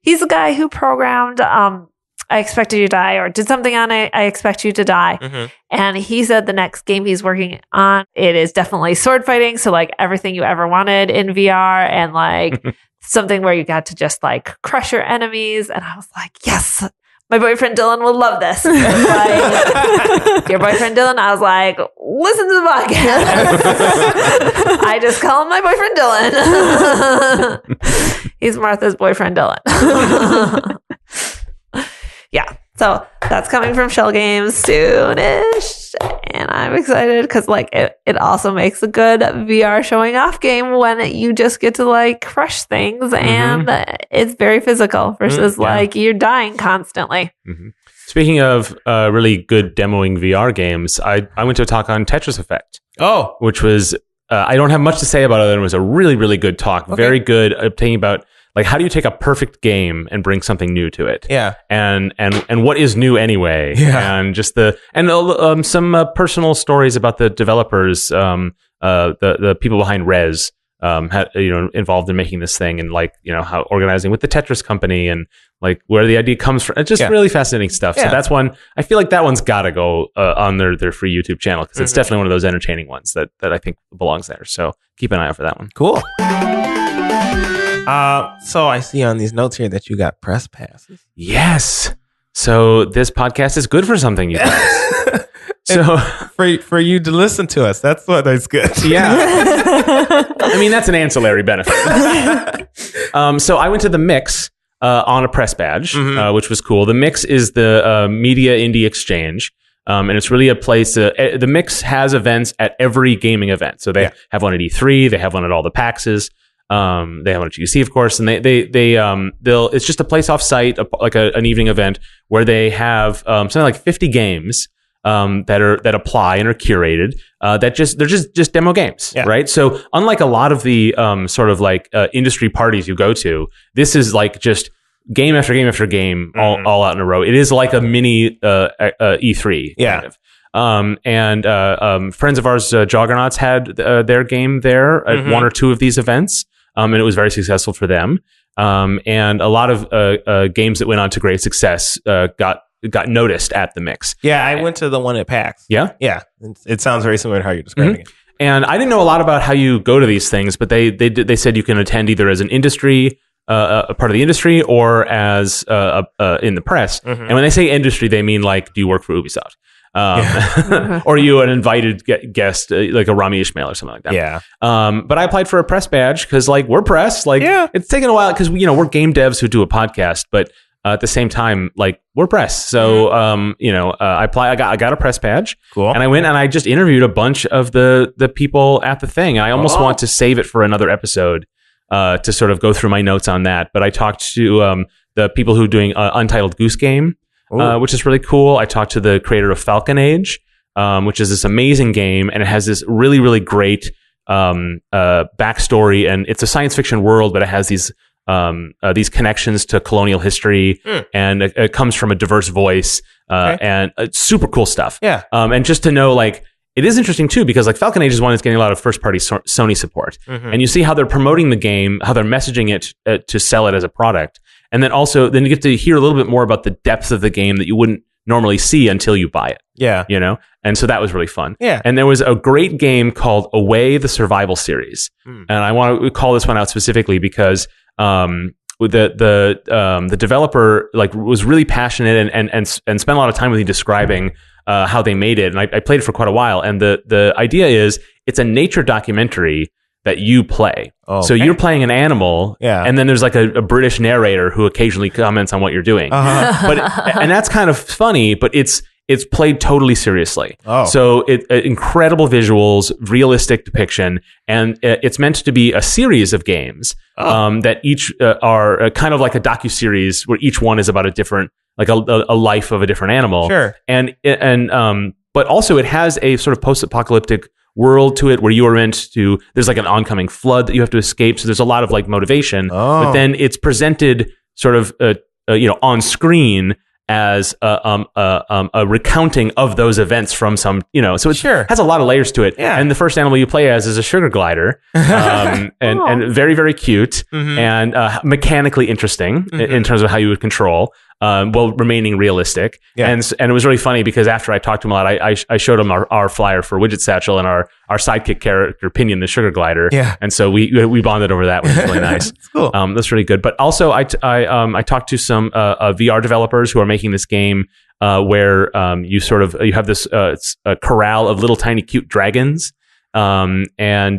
he's the guy who programmed I Expect You to Die, or did something on I Expect You to Die. And he said the next game he's working on, it is definitely sword fighting, so like everything you ever wanted in VR, and like something where you got to just like crush your enemies. And I was like, yes, my boyfriend Dylan will love this. Like, your boyfriend Dylan? I was like, listen to the podcast. I just call him my boyfriend Dylan. He's Martha's boyfriend Dylan. Yeah. So that's coming from Shell Games soonish. And I'm excited because like it also makes a good VR showing off game when you just get to like crush things and it's very physical versus like you're dying constantly. Speaking of really good demoing VR games, I went to a talk on Tetris Effect. Oh. Which was, I don't have much to say about it other than it was a really, really good talk. Okay. Very good obtaining about like, how do you take a perfect game and bring something new to it? Yeah. And what is new anyway? Yeah. And just some personal stories about the developers, the people behind Rez, involved in making this thing, and like, how organizing with the Tetris company and like where the idea comes from. It's just really fascinating stuff. Yeah. So that's one, I feel like that one's got to go on their free YouTube channel, because it's definitely one of those entertaining ones that I think belongs there. So keep an eye out for that one. Cool. So I see on these notes here that you got press passes. Yes. So this podcast is good for something, you guys. So for you to listen to us, that's good. Yeah. I mean, that's an ancillary benefit. So I went to the Mix on a press badge, which was cool. The Mix is the Media Indie Exchange. And it's really a place. The Mix has events at every gaming event. So they have one at E3. They have one at all the PAXs. They have one at GDC, of course, and they'll. It's just a place off site, like an evening event where they have something like 50 games that apply and are curated. They're just demo games, right? So unlike a lot of the sort of like industry parties you go to, this is like just game after game after game, all out in a row. It is like a mini E3 kind of. And friends of ours, Juggernauts, had their game there at one or two of these events. And it was very successful for them. And a lot of games that went on to great success got noticed at the Mix. Yeah, I went to the one at PAX. Yeah? Yeah. It sounds very similar to how you're describing it. And I didn't know a lot about how you go to these things, but they said you can attend either as an industry, a part of the industry, or as in the press. And when they say industry, they mean like, do you work for Ubisoft? Or are you an invited guest, like a Rami Ismail or something like that? Yeah. But I applied for a press badge because, like, we're press. Like, it's taken a while because we're game devs who do a podcast, but at the same time, like, we're press. So, I applied. I got a press badge. Cool. And I went and I just interviewed a bunch of the people at the thing. I almost want to save it for another episode to sort of go through my notes on that. But I talked to the people who are doing Untitled Goose Game. Which is really cool. I talked to the creator of Falcon Age, which is this amazing game, and it has this really, really great backstory, and it's a science fiction world, but it has these connections to colonial history, and it comes from a diverse voice, and it's super cool stuff. Yeah. And just to know, like, it is interesting too, because like Falcon Age is one that's getting a lot of first-party Sony support, and you see how they're promoting the game, how they're messaging it to sell it as a product. And then you get to hear a little bit more about the depth of the game that you wouldn't normally see until you buy it. Yeah. And so that was really fun. Yeah. And there was a great game called Away the Survival Series. And I want to call this one out specifically because with the developer like was really passionate and spent a lot of time with me describing how they made it. And I played it for quite a while. And the idea is it's a nature documentary that you play. So you're playing an animal, and then there's like a British narrator who occasionally comments on what you're doing. And that's kind of funny, but it's played totally seriously. So incredible visuals, realistic depiction, and it's meant to be a series of games that each are kind of like a docuseries where each one is about a different, like a life of a different animal. Sure. And but also it has a sort of post-apocalyptic world to it where you are meant to, there's like an oncoming flood that you have to escape. So there's a lot of like motivation, but then it's presented sort of, on screen as a recounting of those events from some, so it has a lot of layers to it. Yeah. And the first animal you play as is a sugar glider, and very, very cute and mechanically interesting in terms of how you would control. While remaining realistic. Yeah. And it was really funny because after I talked to him a lot, I showed him our flyer for Widget Satchel and our sidekick character Pinion, the sugar glider. Yeah. And so we bonded over that, which was really nice. That's cool. That's really good. But also I talked to some VR developers who are making this game where you have this corral of little tiny cute dragons. I spent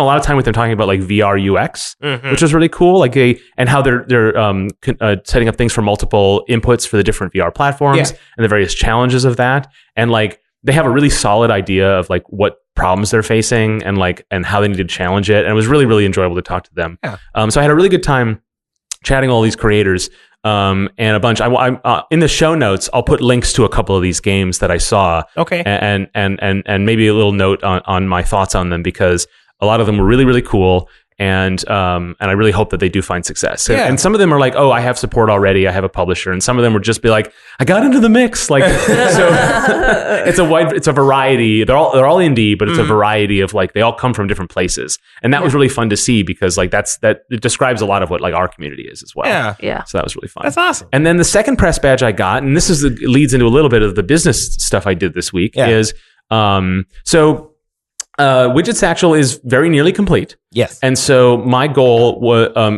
a lot of time with them talking about like VR UX, which is really cool. Like and how they're setting up things for multiple inputs for the different VR platforms and the various challenges of that. And like they have a really solid idea of like what problems they're facing and how they need to challenge it. And it was really, really enjoyable to talk to them. Yeah. So I had a really good time chatting with all these creators. And a bunch. I'm in the show notes. I'll put links to a couple of these games that I saw. Okay. And maybe a little note on my thoughts on them because a lot of them were really, really cool. And I really hope that they do find success. And some of them are like, oh, I have support already. I have a publisher. And some of them would just be like, I got into the mix. Like, so it's a variety. They're all indie, but it's a variety of like, they all come from different places. And that was really fun to see because like it describes a lot of what like our community is as well. Yeah. So that was really fun. That's awesome. And then the second press badge I got, and this leads into a little bit of the business stuff I did this week is, Widget Satchel is very nearly complete. Yes. And so my goal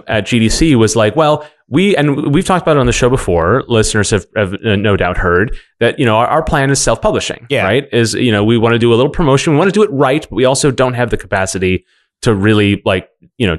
at GDC was like, well, we've talked about it on the show before. Listeners have no doubt heard that, our plan is self-publishing, right? Is, we want to do a little promotion. We want to do it right, but we also don't have the capacity to really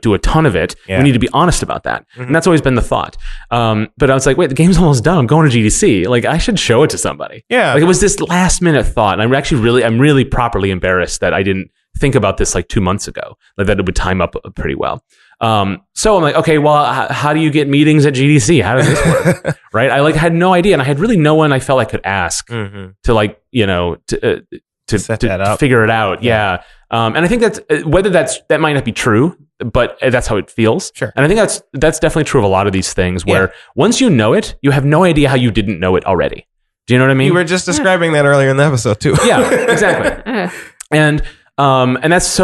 do a ton of it. We need to be honest about that. And that's always been the thought. But I was like, wait, the game's almost done. I'm going to GDC. Like I should show it to somebody. Yeah. Like it was this last minute thought. And I'm really properly embarrassed that I didn't think about this like 2 months ago, like that it would time up pretty well. So I'm like, okay, well, how do you get meetings at GDC? How does this work? Right. I had no idea. And I had really no one I felt I could ask to to figure it out. Yeah. And I think that might not be true, but that's how it feels. Sure. And I think that's definitely true of a lot of these things where once you know it, you have no idea how you didn't know it already. Do you know what I mean? You were just describing that earlier in the episode too. Yeah, exactly. And that's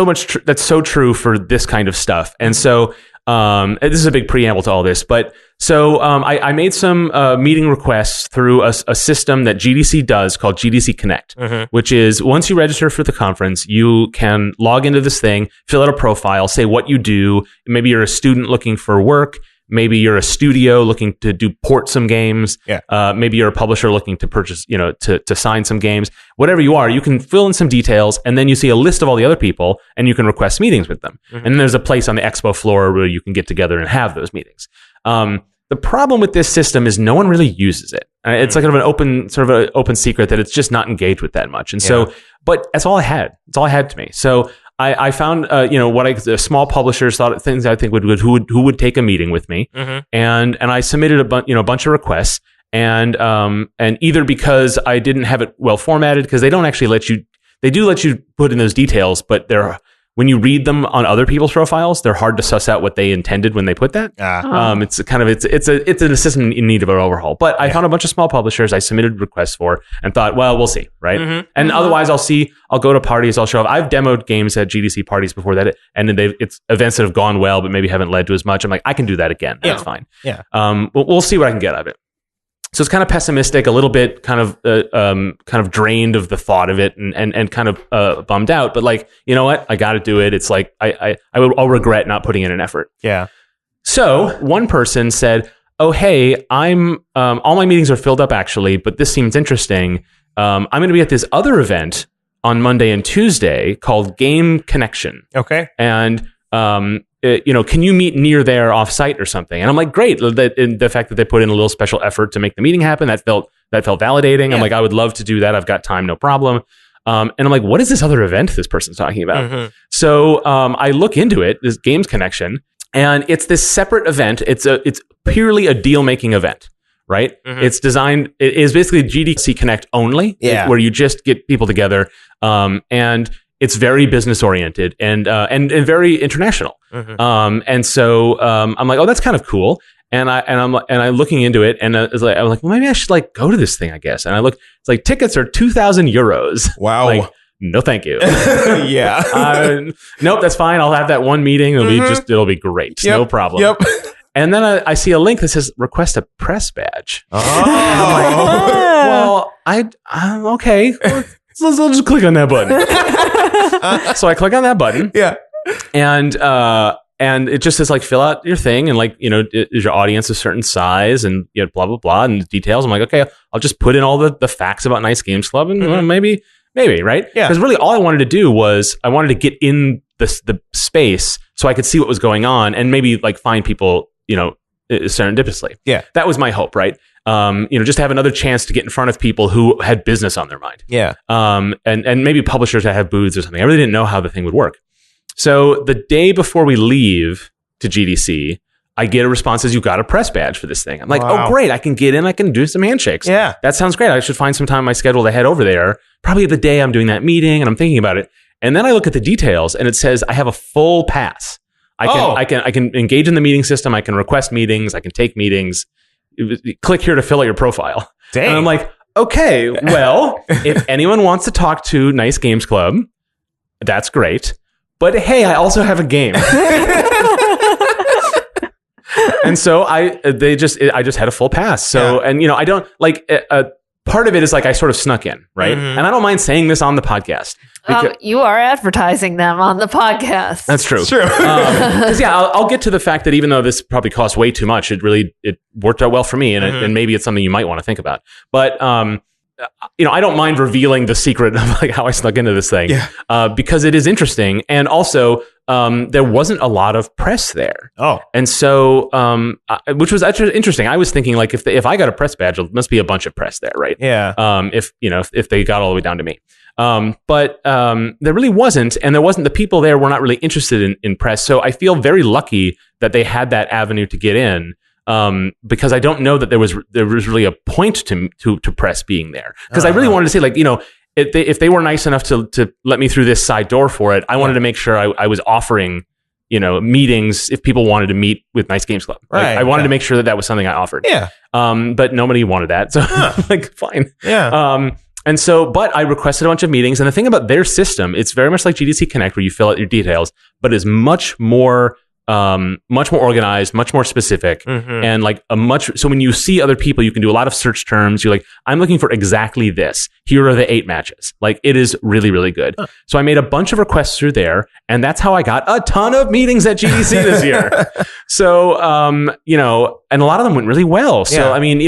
that's so true for this kind of stuff. And so this is a big preamble to all this, but so I made some meeting requests through a system that GDC does called GDC Connect, which is once you register for the conference, you can log into this thing, fill out a profile, say what you do. Maybe you're a student looking for work. Maybe you're a studio looking to port some games. Yeah. Maybe you're a publisher looking to purchase, to sign some games. Whatever you are, you can fill in some details, and then you see a list of all the other people, and you can request meetings with them. And then there's a place on the expo floor where you can get together and have those meetings. The problem with this system is no one really uses it. It's like an open secret that it's just not engaged with that much. And so, but that's all I had. It's all I had to me. So I found, small publishers thought things I think who would take a meeting with me, and I submitted a bunch of requests, and either because I didn't have it well formatted, because they don't actually they do let you put in those details, but when you read them on other people's profiles, they're hard to suss out what they intended when they put that. It's a system in need of an overhaul. But I found a bunch of small publishers I submitted requests for and thought, well, we'll see, right? And otherwise, I'll go to parties, I'll show up. I've demoed games at GDC parties before that, and then it's events that have gone well, but maybe haven't led to as much. I'm like, I can do that again. That's fine. Yeah. We'll see what I can get out of it. So it's kind of pessimistic, a little bit kind of drained of the thought of it, and kind of bummed out. But like, you know what? I got to do it. It's like I'll regret not putting in an effort. Yeah. So one person said, "Oh, hey, I'm all my meetings are filled up actually, but this seems interesting. I'm going to be at this other event on Monday and Tuesday called Game Connection. Okay, and can you meet near there off site or something?" And I'm like, great. The fact that they put in a little special effort to make the meeting happen, that felt validating. Yeah. I'm like, I would love to do that. I've got time, no problem. And I'm like, what is this other event this person's talking about? So I look into it, this Games Connection, and it's this separate event. It's purely a deal making event, right? It's designed. It is basically GDC Connect only, where you just get people together, and it's very business oriented and very international. And so I'm like, oh, that's kind of cool. And I'm looking into it, and I'm like, well, maybe I should go to this thing, I guess. And I look, it's like tickets are 2,000 euros. Wow. Like, no, thank you. Yeah. Nope, that's fine. I'll have that one meeting. It'll be great. Yep. No problem. Yep. And then I see a link that says request a press badge. Oh. Well, I'm okay. Let's just click on that button. So I click on that button. Yeah. And it just says fill out your thing, and is your audience a certain size, and blah blah blah, and the details. I'm like, okay, I'll just put in all the facts about Nice Games Club, and maybe right? Yeah. Because really all I wanted to do was I wanted to get in the space so I could see what was going on, and maybe find people serendipitously. Yeah. That was my hope, right? Just to have another chance to get in front of people who had business on their mind. Yeah. And maybe publishers that have booths or something. I really didn't know how the thing would work. So the day before we leave to GDC, I get a response as you got a press badge for this thing. I'm like, wow. Oh, great. I can get in. I can do some handshakes. Yeah. That sounds great. I should find some time in my schedule to head over there. Probably the day I'm doing that meeting, and I'm thinking about it. And then I look at the details, and it says I have a full pass. I can engage in the meeting system. I can request meetings. I can take meetings. Click here to fill out your profile. Dang. And I'm like, okay, well, if anyone wants to talk to Nice Games Club, that's great. But hey, I also have a game. And so I just had a full pass. So, and I don't like, part of it is like I sort of snuck in, right? And I don't mind saying this on the podcast. You are advertising them on the podcast. That's true. It's true. Because I'll get to the fact that even though this probably costs way too much, it worked out well for me, and maybe it's something you might want to think about. But I don't mind revealing the secret of like how I snuck into this thing, because it is interesting, and also there wasn't a lot of press there. Oh, and so which was actually interesting. I was thinking like if I got a press badge, there must be a bunch of press there, right? Yeah. If they got all the way down to me. But there really wasn't, and the people there were not really interested in press. So I feel very lucky that they had that avenue to get in, because I don't know that there was really a point to press being there. Because I really wanted to say, like, if they were nice enough to let me through this side door for it, I wanted to make sure I was offering, meetings if people wanted to meet with Nice Games Club. Right. Like, I wanted to make sure that was something I offered. Yeah. But nobody wanted that, so like, fine. Yeah. And so, but I requested a bunch of meetings, and the thing about their system, it's very much like GDC Connect, where you fill out your details, but is much more organized, much more specific, and like so when you see other people, you can do a lot of search terms. You're like, I'm looking for exactly this. Here are the 8 matches. Like, it is really, really good. So I made a bunch of requests through there, and that's how I got a ton of meetings at GDC this year. So, and a lot of them went really well. So, I mean,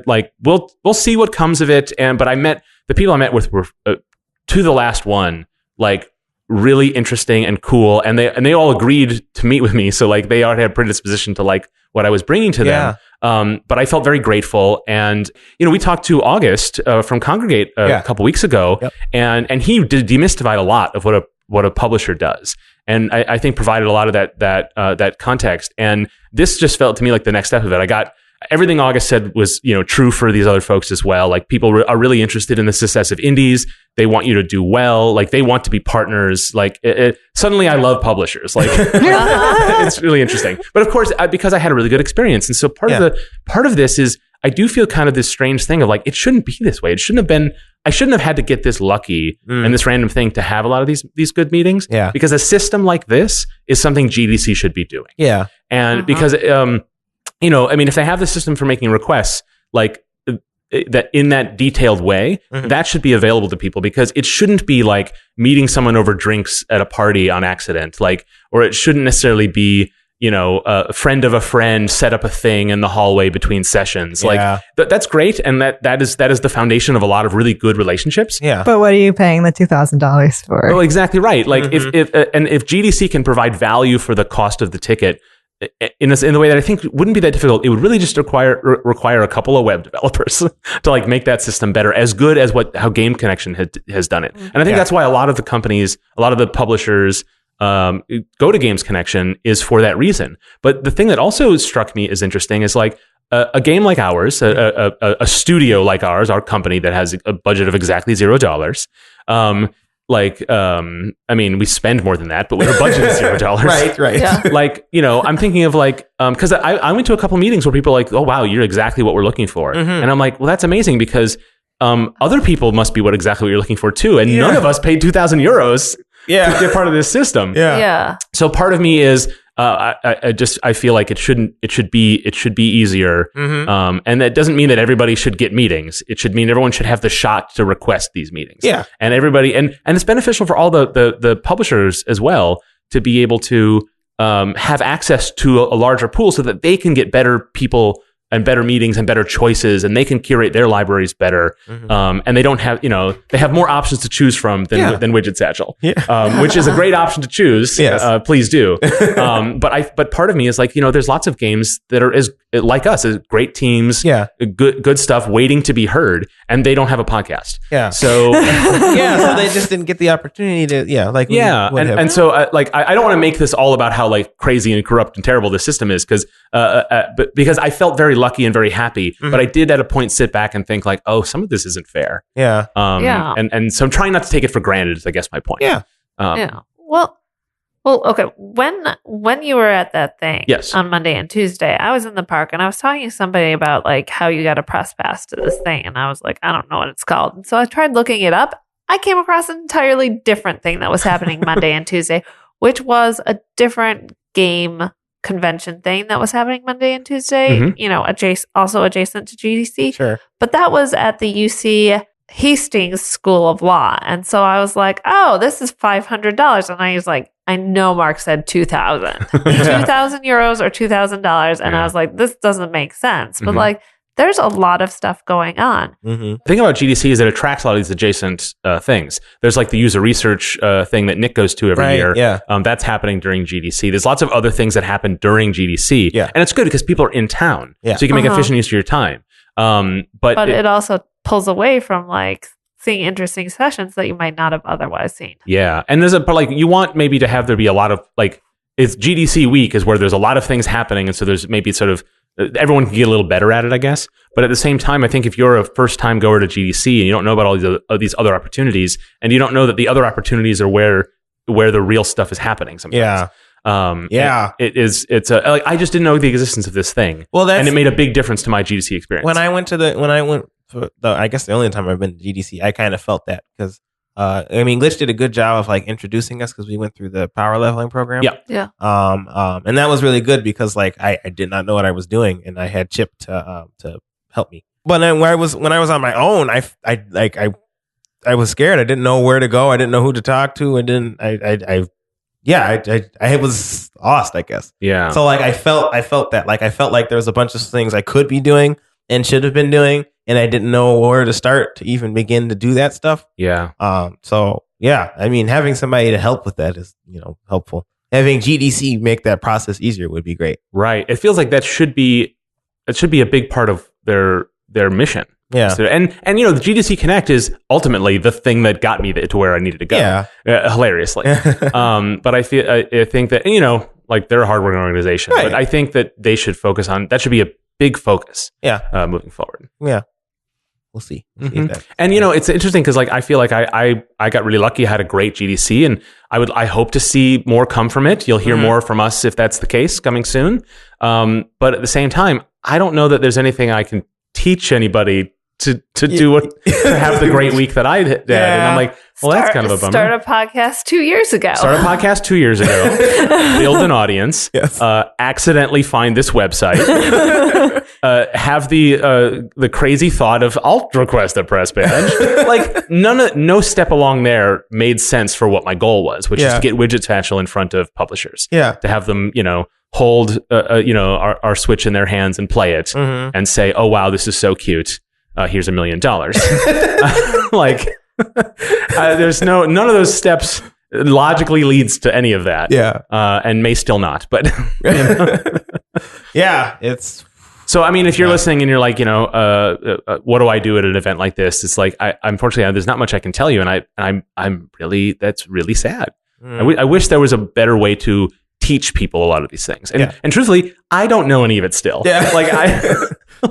like we'll see what comes of it. But the people I met with were to the last one, like, really interesting and cool, and they all agreed to meet with me. So like they already had predisposition to like what I was bringing to them. But I felt very grateful, and we talked to August from Congregate a couple weeks ago, and he demystified a lot of what a publisher does, and I think provided a lot of that context. And this just felt to me like the next step of it. I got everything August said was, true for these other folks as well. Like, people are really interested in the success of indies. They want you to do well. Like, they want to be partners. Like, suddenly I love publishers. Like, it's really interesting. But of course, because I had a really good experience. And so part of this is, I do feel kind of this strange thing of like, it shouldn't be this way. I shouldn't have had to get this lucky and this random thing to have a lot of these good meetings. Yeah. Because a system like this is something GDC should be doing. Yeah. And because, if they have the system for making requests, like that in that detailed way, that should be available to people, because it shouldn't be like meeting someone over drinks at a party on accident, like, or it shouldn't necessarily be, a friend of a friend set up a thing in the hallway between sessions. Like that's great. And that is the foundation of a lot of really good relationships. Yeah. But what are you paying the $2,000 for? Well, exactly right. Like if GDC can provide value for the cost of the ticket, in the way that I think wouldn't be that difficult, it would really just require a couple of web developers to like make that system better, as good as how Game Connection has done it. And I think that's why a lot of the companies, a lot of the publishers go to Games Connection is for that reason. But the thing that also struck me as interesting is like a game like ours, a studio like ours, our company that has a budget of exactly $0. We spend more than that, but we have a budget of $0. Right. Yeah. Like, I'm thinking of like, because I went to a couple meetings where people are like, oh wow, you're exactly what we're looking for, and I'm like, well, that's amazing, because other people must be exactly what you're looking for too, and none of us paid €2,000 to get part of this system. Yeah. So part of me is, I feel like it should be easier. And that doesn't mean that everybody should get meetings. It should mean everyone should have the shot to request these meetings. Yeah. And everybody, and it's beneficial for all the publishers as well to be able to have access to a larger pool, so that they can get better people and better meetings and better choices, and they can curate their libraries better. And they don't have, they have more options to choose from than Widget Satchel, which is a great option to choose. Yes. Please do. But part of me is like, there's lots of games that are like us, as great teams, good stuff waiting to be heard, and they don't have a podcast. Yeah. So so they just didn't get the opportunity to. And so I don't want to make this all about how like crazy and corrupt and terrible this system is, because I felt very lucky and very happy, but I did at a point sit back and think like, oh, some of this isn't fair. And so I'm trying not to take it for granted, is I guess my point. Well, Well, okay. When you were at that thing on Monday and Tuesday, I was in the park and I was talking to somebody about like how you got a press pass to this thing. And I was like, I don't know what it's called. And so I tried looking it up. I came across an entirely different thing that was happening Monday and Tuesday, which was a different game convention thing that was happening Monday and Tuesday, you know, also adjacent to GDC. Sure. But that was at the UC Hastings School of Law. And so I was like, oh, this is $500. And I was like, I know Mark said 2,000. 2,000 euros or $2,000. And I was like, this doesn't make sense. But like, there's a lot of stuff going on. The thing about GDC is it attracts a lot of these adjacent things. There's like the user research thing that Nick goes to every year. Yeah. That's happening during GDC. There's lots of other things that happen during GDC. Yeah. And it's good because people are in town. Yeah. So you can make efficient use of your time. But it also pulls away from like seeing interesting sessions that you might not have otherwise seen. Yeah. And there's but like you want maybe to have there be a lot of like, it's GDC week is where there's a lot of things happening. And so there's maybe sort of, everyone can get a little better at it, I guess. But at the same time, I think if you're a first-time goer to GDC and you don't know about all these other opportunities, and you don't know that the other opportunities are where the real stuff is happening sometimes. Yeah. I just didn't know the existence of this thing. Well, and it made a big difference to my GDC experience. When I went for I guess the only time I've been to GDC, I kind of felt that because I mean, Glitch did a good job of like introducing us because we went through the power leveling program. Yeah. And that was really good because like I did not know what I was doing, and I had Chip to help me. But then when I was on my own, I was scared. I didn't know where to go. I didn't know who to talk to. I was lost, I guess. Yeah. So like I felt that like I felt like there was a bunch of things I could be doing and should have been doing, and I didn't know where to start to even begin to do that stuff. Yeah. So yeah, I mean, having somebody to help with that is, you know, helpful. Having GDC make that process easier would be great. Right. It feels like that should be a big part of their mission. Yeah. So, and you know, the GDC Connect is ultimately the thing that got me to where I needed to go. Yeah. Hilariously. But I think that, you know, like they're a hardworking organization, right. But I think that they should focus on, that should be a big focus. Yeah. Moving forward. Yeah. We'll see. And you know, it's interesting because like I feel like I got really lucky. I had a great GDC, and I hope to see more come from it. You'll hear more from us if that's the case coming soon. But at the same time, I don't know that there's anything I can teach anybody to do to have the great week that I had. Yeah. And I'm like, well, that's kind of a bummer. Start a podcast 2 years ago. Build an audience. Yes. Accidentally find this website. Have the crazy thought of I'll request a press badge. Like no step along there made sense for what my goal was, which is to get Widget Satchel in front of publishers. Yeah. To have them, you know, hold our Switch in their hands and play it and say, oh wow, this is so cute. Here's $1 million. Like there's none of those steps logically leads to any of that. Yeah. And may still not, but yeah, it's so. I mean, if you're listening and you're like, you know, what do I do at an event like this? It's like, unfortunately, there's not much I can tell you, and I'm really, that's really sad. I wish there was a better way to teach people a lot of these things, and truthfully, I don't know any of it still. Yeah.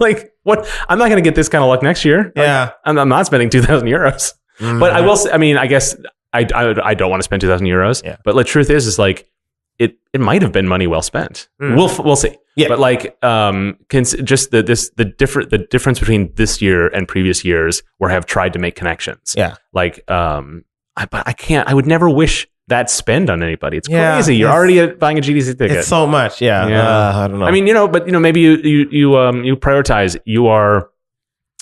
Like what? I'm not going to get this kind of luck next year. Yeah, I'm not spending 2,000 euros. But I will say, I mean, I guess I don't want to spend 2,000 euros. Yeah. But the truth is like it might have been money well spent. We'll see. Yeah. But like just the difference between this year and previous years where I have tried to make connections. Yeah. Like I can't. I would never wish that spend on anybody. It's crazy. You're already buying a GDC ticket. It's so much. Yeah. I don't know. I mean, you know, but you know, maybe you prioritize.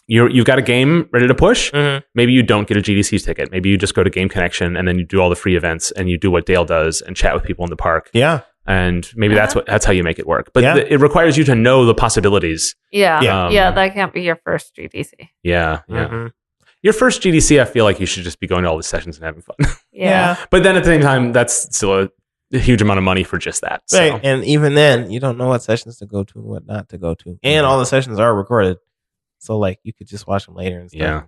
You've got a game ready to push. Maybe you don't get a GDC ticket. Maybe you just go to Game Connection and then you do all the free events and you do what Dale does and chat with people in the park. Yeah. And maybe that's how you make it work. But it requires you to know the possibilities. Yeah. That can't be your first GDC. Yeah. Your first GDC, I feel like you should just be going to all the sessions and having fun. Yeah. But then at the same time, that's still a huge amount of money for just that. So. Right. And even then, you don't know what sessions to go to and what not to go to. And all the sessions are recorded. So like you could just watch them later and stuff. Yeah.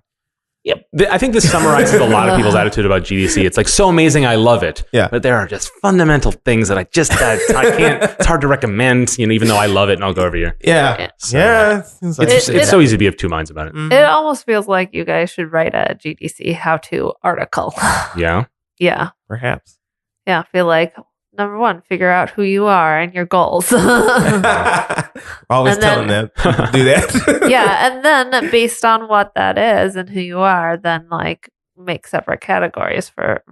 Yep. I think this summarizes a lot of people's attitude about GDC. It's like so amazing, I love it. Yeah. But there are just fundamental things that I can't. It's hard to recommend, you know, even though I love it and I'll go every year. Yeah. So, yeah. It's so easy to be of two minds about it. It almost feels like you guys should write a GDC how-to article. Yeah. Yeah. Perhaps. Yeah. I feel like number one, figure out who you are and your goals. Always telling them to do that. Yeah. And then based on what that is and who you are, then like make separate categories for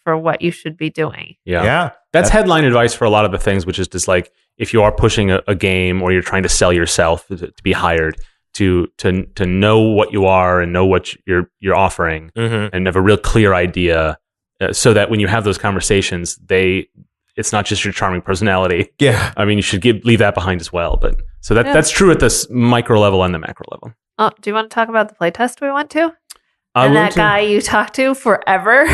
what you should be doing. Yeah. That's headline advice for a lot of the things, which is just like, if you are pushing a game or you're trying to sell yourself to be hired, to know what you are and know what you're offering, and have a real clear idea, so that when you have those conversations, it's not just your charming personality. Yeah. I mean, you should leave that behind as well. But so that's true at this micro level and the macro level. Oh, do you want to talk about the playtest we went to? And that guy you talked to forever?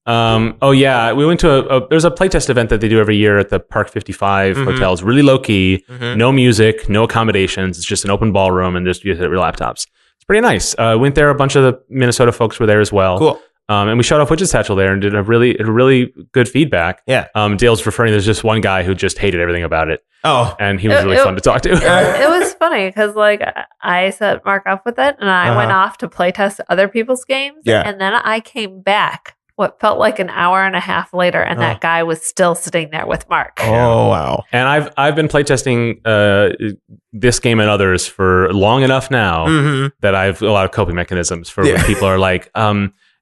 We went to there's a playtest event that they do every year at the Park 55 hotel. It's really low key, no music, no accommodations. It's just an open ballroom and just you hit your laptops. It's pretty nice. Went there. A bunch of the Minnesota folks were there as well. Cool. And we showed off Widget Satchel there and did a really good feedback. Yeah. Dale's referring, there's just one guy who just hated everything about it. Oh. And he was really fun to talk to. It was funny because like I set Mark up with it and I went off to play test other people's games. Yeah. And then I came back what felt like an hour and a half later and that guy was still sitting there with Mark. Oh, wow. And I've been playtesting this game and others for long enough now that I have a lot of coping mechanisms for when people are like,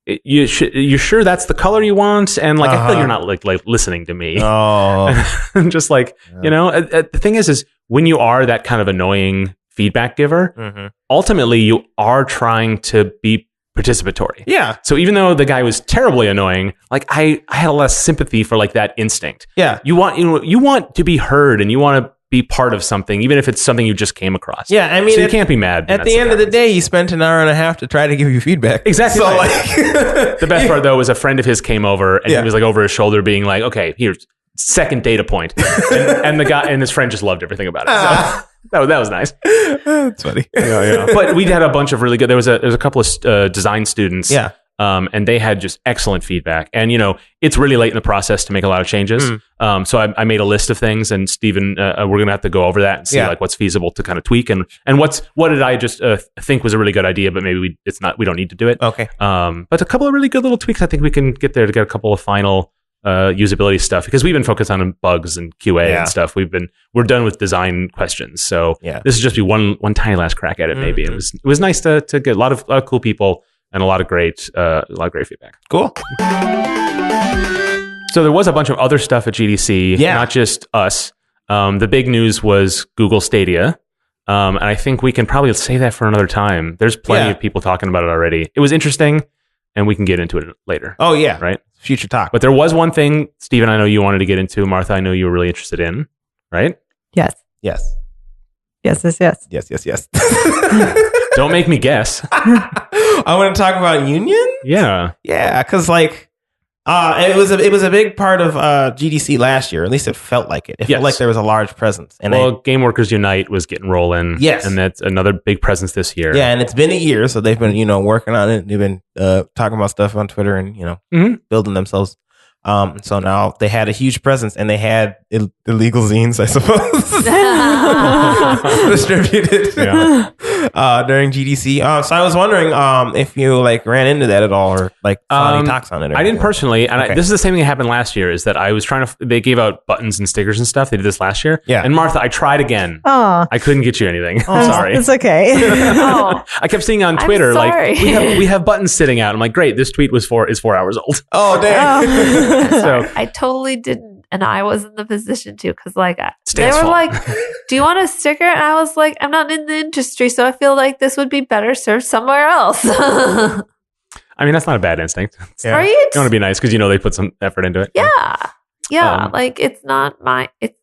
you sure that's the color you want? And like, I feel you're not like listening to me. Oh, just like, the thing is when you are that kind of annoying feedback giver, ultimately you are trying to be participatory. Yeah. So even though the guy was terribly annoying, like I had a lot of sympathy for like that instinct. Yeah. You want to be heard and you want to be part of something, even if it's something you just came across. Yeah, I mean, so you can't be mad. At the end of the day, he spent an hour and a half to try to give you feedback. Exactly. So right. like, the best part though was a friend of his came over and he was like over his shoulder being like, "Okay, here's second data point," and the guy and his friend just loved everything about it. So that was nice. That's funny. Yeah. But we had a bunch of really good. There was a couple of design students. Yeah. And they had just excellent feedback. And, it's really late in the process to make a lot of changes. So I made a list of things and Steven, we're going to have to go over that and see like what's feasible to kind of tweak and what did I just think was a really good idea, but maybe we don't need to do it. Okay. But a couple of really good little tweaks. I think we can get there to get a couple of final usability stuff because we've been focused on bugs and QA and stuff. We're done with design questions. So this is just be one tiny last crack at it. Maybe it was nice to get a lot of cool people and a lot of great feedback. Cool. So there was a bunch of other stuff at GDC, not just us. The big news was Google Stadia. And I think we can probably save that for another time. There's plenty of people talking about it already. It was interesting, and we can get into it later. Oh, yeah. Right? Future talk. But there was one thing, Steven, I know you wanted to get into. Martha, I know you were really interested in, right? Yes. Yes. Yes, yes, yes. Yes, yes, yes. Don't make me guess. I want to talk about Union? Yeah. Yeah, because like it was a big part of GDC last year. At least it felt like it. It felt like there was a large presence. And Game Workers Unite was getting rolling. Yes. And that's another big presence this year. Yeah, and it's been a year, so they've been, working on it. They've been talking about stuff on Twitter and, building themselves. So now they had a huge presence and they had illegal zines, I suppose, distributed during GDC. So I was wondering if you like ran into that at all or like saw any talks on it. I didn't personally. And this is the same thing that happened last year is that I was trying to, they gave out buttons and stickers and stuff. They did this last year. Yeah. And Martha, I tried again. Oh, I couldn't get you anything. Sorry. It's okay. I kept seeing on Twitter, like, we have buttons sitting out. I'm like, great. This tweet is 4 hours old. Oh, damn. So I totally didn't, and I was in the position to because like they were like, "Do you want a sticker?" And I was like, "I'm not in the industry, so I feel like this would be better served somewhere else." I mean, that's not a bad instinct, right? You want to be nice because they put some effort into it. Yeah. Like it's not my fight.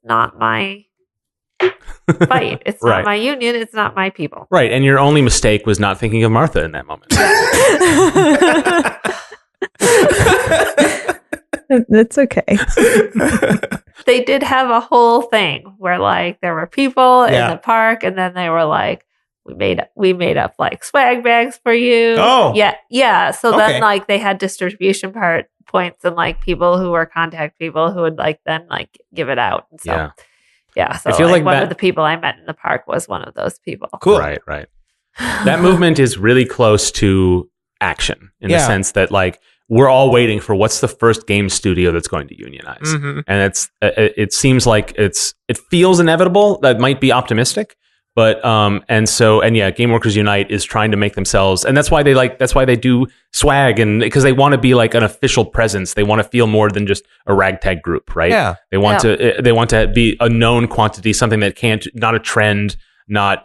It's not my union. It's not my people. Right, and your only mistake was not thinking of Martha in that moment. It's okay. They did have a whole thing where like there were people in the park, and then they were like, "We made up like swag bags for you." Oh, yeah. So then like they had distribution points and like people who were contact people who would like then like give it out. And so so I feel like one of the people I met in the park was one of those people. Cool. Right. That movement is really close to action in the sense that like we're all waiting for what's the first game studio that's going to unionize. Mm-hmm. And it seems like it feels inevitable. That might be optimistic. But Game Workers Unite is trying to make themselves, and that's why they do swag, and because they want to be like an official presence. They want to feel more than just a ragtag group, right? Yeah. They want to be a known quantity, something that not a trend, not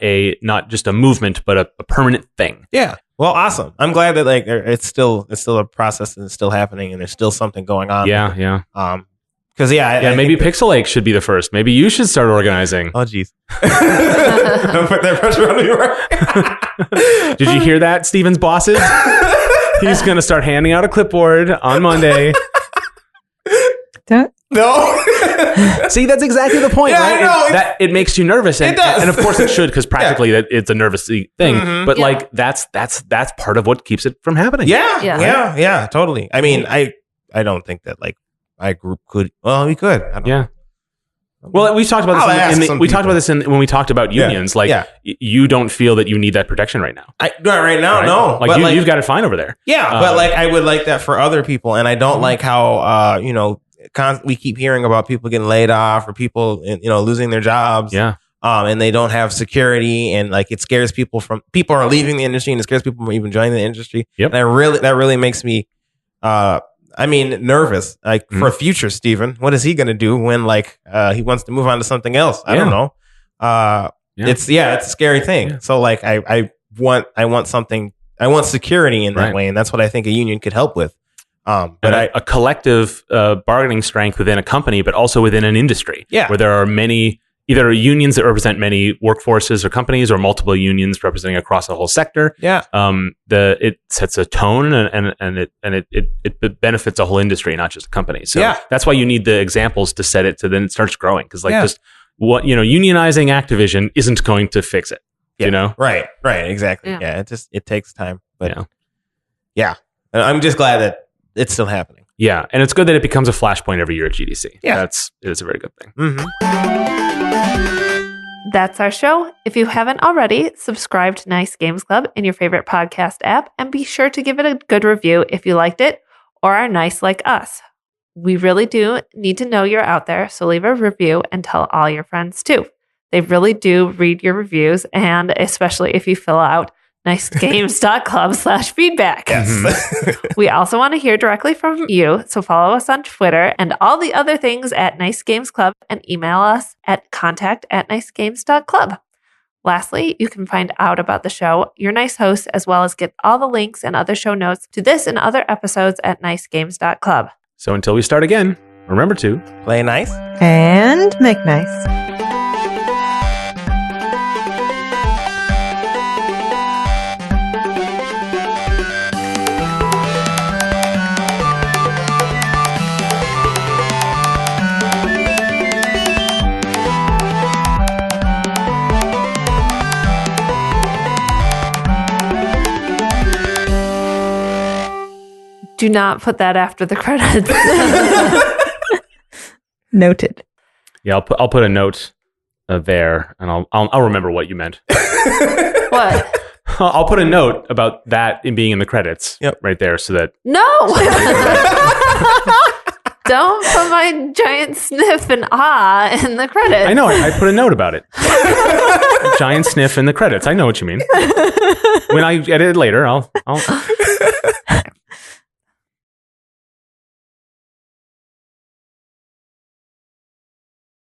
just a movement, but a permanent thing. Yeah. Well, awesome. I'm glad that like it's still a process and it's still happening, and there's still something going on. Yeah. Yeah. Because maybe Pixel Lake should be the first. Maybe you should start organizing. Oh, geez. Don't put that pressure on me. Did you hear that, Steven's bosses? He's going to start handing out a clipboard on Monday. No. See, that's exactly the point, right? It makes you nervous, and, it does. And of course it should, because practically it's a nervous thing. Mm-hmm. But like that's part of what keeps it from happening. Yeah, totally. I mean, I don't think that like my group could. Well, we could. I don't know. Well, we talked about this. When we talked about unions. You don't feel that you need that protection right now. Right now, right? No. Like you've got it fine over there. Yeah, but like I would like that for other people, and I don't like how we keep hearing about people getting laid off or people losing their jobs. Yeah. And they don't have security, and like it scares people are leaving the industry, and it scares people from even joining the industry. Yep. And that really makes me nervous, like for future Steven. What is he going to do when like he wants to move on to something else? I don't know. It's a scary thing. Yeah. So like I want security in that way, and that's what I think a union could help with. But a collective bargaining strength within a company, but also within an industry, where there are many either unions that represent many workforces or companies, or multiple unions representing across a whole sector. Yeah. It sets a tone and it benefits a whole industry, not just a company. So that's why you need the examples to set it, to then it starts growing. Because just unionizing Activision isn't going to fix it. Yeah. You know? Right. Exactly. Yeah. It takes time, but yeah. I'm just glad that it's still happening. Yeah, and it's good that it becomes a flashpoint every year at GDC. Yeah, it is a very good thing. Mm-hmm. That's our show. If you haven't already, subscribe to Nice Games Club in your favorite podcast app, and be sure to give it a good review if you liked it or are nice like us. We really do need to know you're out there, so leave a review and tell all your friends too. They really do read your reviews, and especially if you fill out nicegames.club/feedback. Yes. We also want to hear directly from you, so follow us on Twitter and all the other things at Nice Games Club, and email us at contact@nicegames.club. Lastly, you can find out about the show, your nice host, as well as get all the links and other show notes to this and other episodes at nicegames.club. So until we start again, remember to play nice and make nice. Do not put that after the credits. Noted. Yeah, I'll put a note there, and I'll remember what you meant. What? I'll put a note about that in being in the credits. Yep. Right there, so that no. Don't put my giant sniff and in the credits. I know. I put a note about it. A giant sniff in the credits. I know what you mean. When I edit it later, I'll